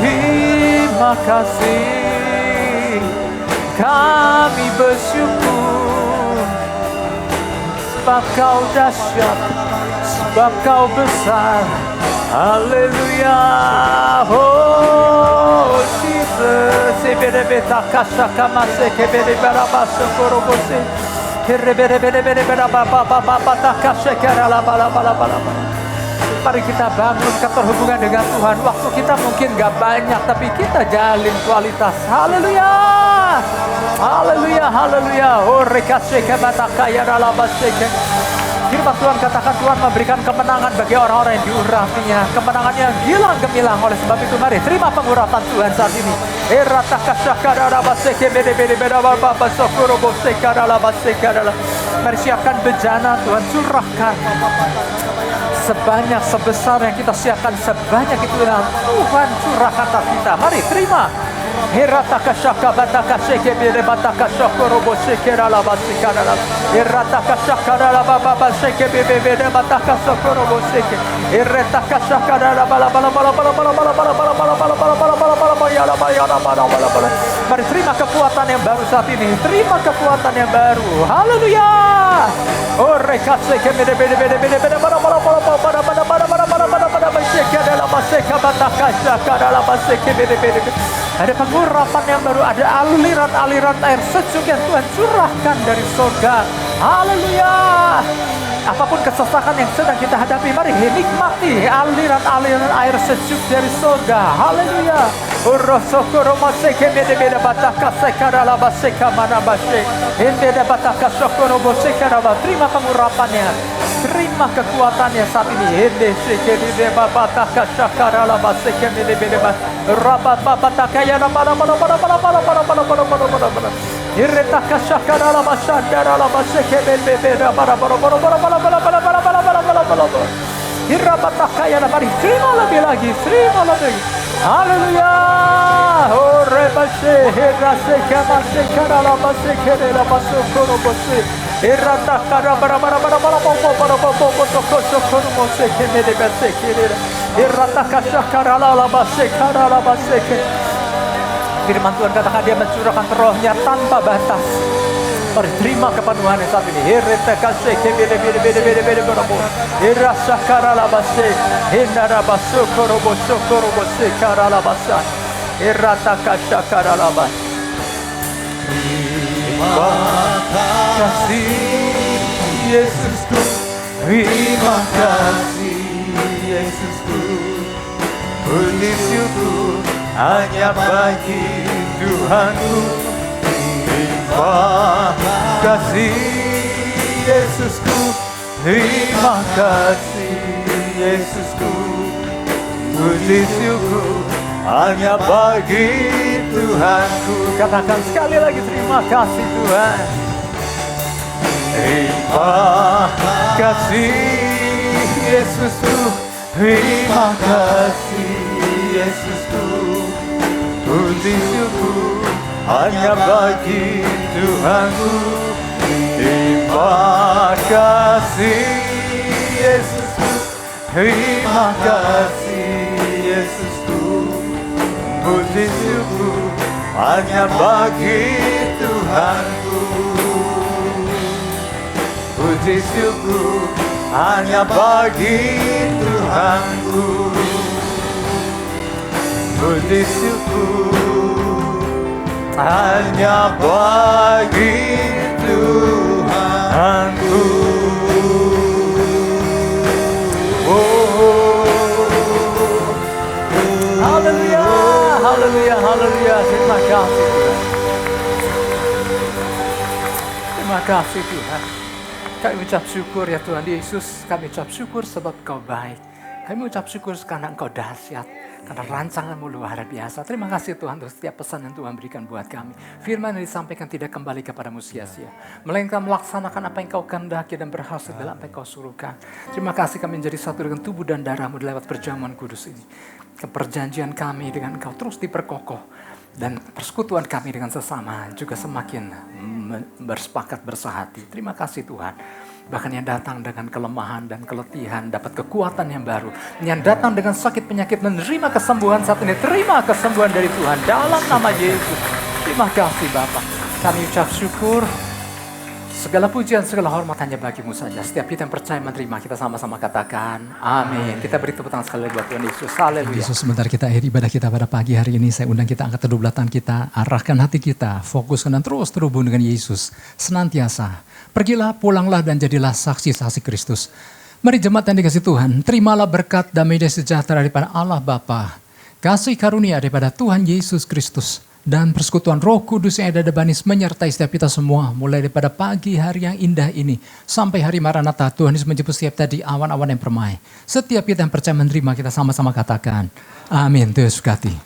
[SPEAKER 3] Terima kasih. Kami bersyukur sebab Kau dahsyat, sebab Kau besar. Haleluya. Oh Jesus, sebere betaka shakama seke bere barabaso korobose. Kerebere bataka shekara la bala. Mari kita bangun keterhubungan dengan Tuhan. Waktu kita mungkin gak banyak, tapi kita jalin kualitas. Haleluya, haleluya, haleluya. Oh rekaseke bataka ya ralabaseke. Firman Tuhan katakan Tuhan memberikan kemenangan bagi orang-orang yang diurapinya. Kemenangan yang gilang gemilang. Oleh sebab itu mari terima pengurapan Tuhan saat ini. Mari siapkan bejana Tuhan, curahkan. Sebanyak sebesar yang kita siapkan, sebanyak itu yang Tuhan curahkan atas kita. Mari terima. Herataka shaka bataka sheke bere bataka shokorobo shekera la basikara la. Herataka shakara la baba sheke bere bataka shokorobo sheke. Herataka shakara la bala. Mari terima kekuatan yang baru saat ini. Terima kekuatan yang baru. Haleluya. Oh rekase ke bere bara ada pengurapan yang baru, ada aliran-aliran air sejuk yang Tuhan curahkan dari surga. Haleluya. Apapun kesesakan yang sedang kita hadapi, mari nikmati aliran-aliran air sejuk dari surga. Haleluya. Terima pengurapannya, terima kekuatannya saat ini. Terima lebih lagi, terima lebih. Haleluya. rebase, herase kamase karala base kerela baso koro bose. Erata kara bara bara bara bara popo bara popo toko koro bose kemede base kerela. Erata kasha karala base karala base ke. Firman Tuhan katakan dia mencurahkan rohnya tanpa batas. Mari terima kepenuhan saat ini. Hereta kasih kebede bede bede bede bede berapa. Erasa karala base, henara baso korobo se karala basa. Erata kasha karala bas. Terima kasih Yesusku. Terima kasih Yesusku. Puji syukur hanya bagi Tuhanku. Terima kasih Yesusku, terima kasih Yesusku. Puji syukur hanya bagi Tuhanku. Katakan sekali lagi, terima kasih Tuhan. Terima kasih Yesusku, terima kasih Yesusku. Puji syukur hanya bagi Tuhanku. Terima kasih Yesusku, terima kasih Yesusku. Puji syukur hanya bagi Tuhanku. Puji syukur hanya bagi Tuhanku. Puji syukur hanya bagi Tuhanku. Haleluya, haleluya, haleluya. Terima kasih Tuhan. Terima kasih Tuhan. Kami ucap syukur ya Tuhan Yesus. Kami ucap syukur sebab Kau baik. Kami ucap syukur karena Engkau dahsyat. Karena rancangan-Mu luar biasa. Terima kasih Tuhan untuk setiap pesan yang Tuhan berikan buat kami. Firman yang disampaikan tidak kembali kepada-Mu sia-sia. Melainkan melaksanakan apa yang Kau kehendaki dan berhasil dalam apa yang Kau suruhkan. Terima kasih kami menjadi satu dengan tubuh dan darah-Mu lewat perjamuan kudus ini. Perjanjian kami dengan Engkau terus diperkokoh. Dan persekutuan kami dengan sesama juga semakin bersepakat bersehati. Terima kasih Tuhan. Bahkan yang datang dengan kelemahan dan keletihan dapat kekuatan yang baru. Yang datang dengan sakit penyakit menerima kesembuhan saat ini. Terima kesembuhan dari Tuhan dalam nama Yesus. Terima kasih Bapa. Kami ucap syukur. Segala pujian, segala hormat hanya bagi-Mu saja. Setiap kita yang percaya menerima, kita sama-sama katakan amin. Kita beri tepuk tangan sekali lagi buat Tuhan Yesus. Haleluya.
[SPEAKER 4] Yesus, sebentar kita akhiri ibadah kita pada pagi hari ini. Saya undang kita angkat kedua belah tangan kita, arahkan hati kita, fokuskan dan terus terhubung dengan Yesus. Senantiasa, pergilah, pulanglah dan jadilah saksi-saksi Kristus. Mari jemaat yang dikasih Tuhan, terimalah berkat damai dan sejahtera daripada Allah Bapa, kasih karunia daripada Tuhan Yesus Kristus, dan persekutuan Roh Kudus yang ada di Banis menyertai setiap kita semua mulai daripada pagi hari yang indah ini sampai hari Maranatha. Tuhan Yesus menjemput setiap tadi awan-awan yang permai. Setiap kita yang percaya menerima, kita sama-sama katakan amin. Tuhan Yesus berkati.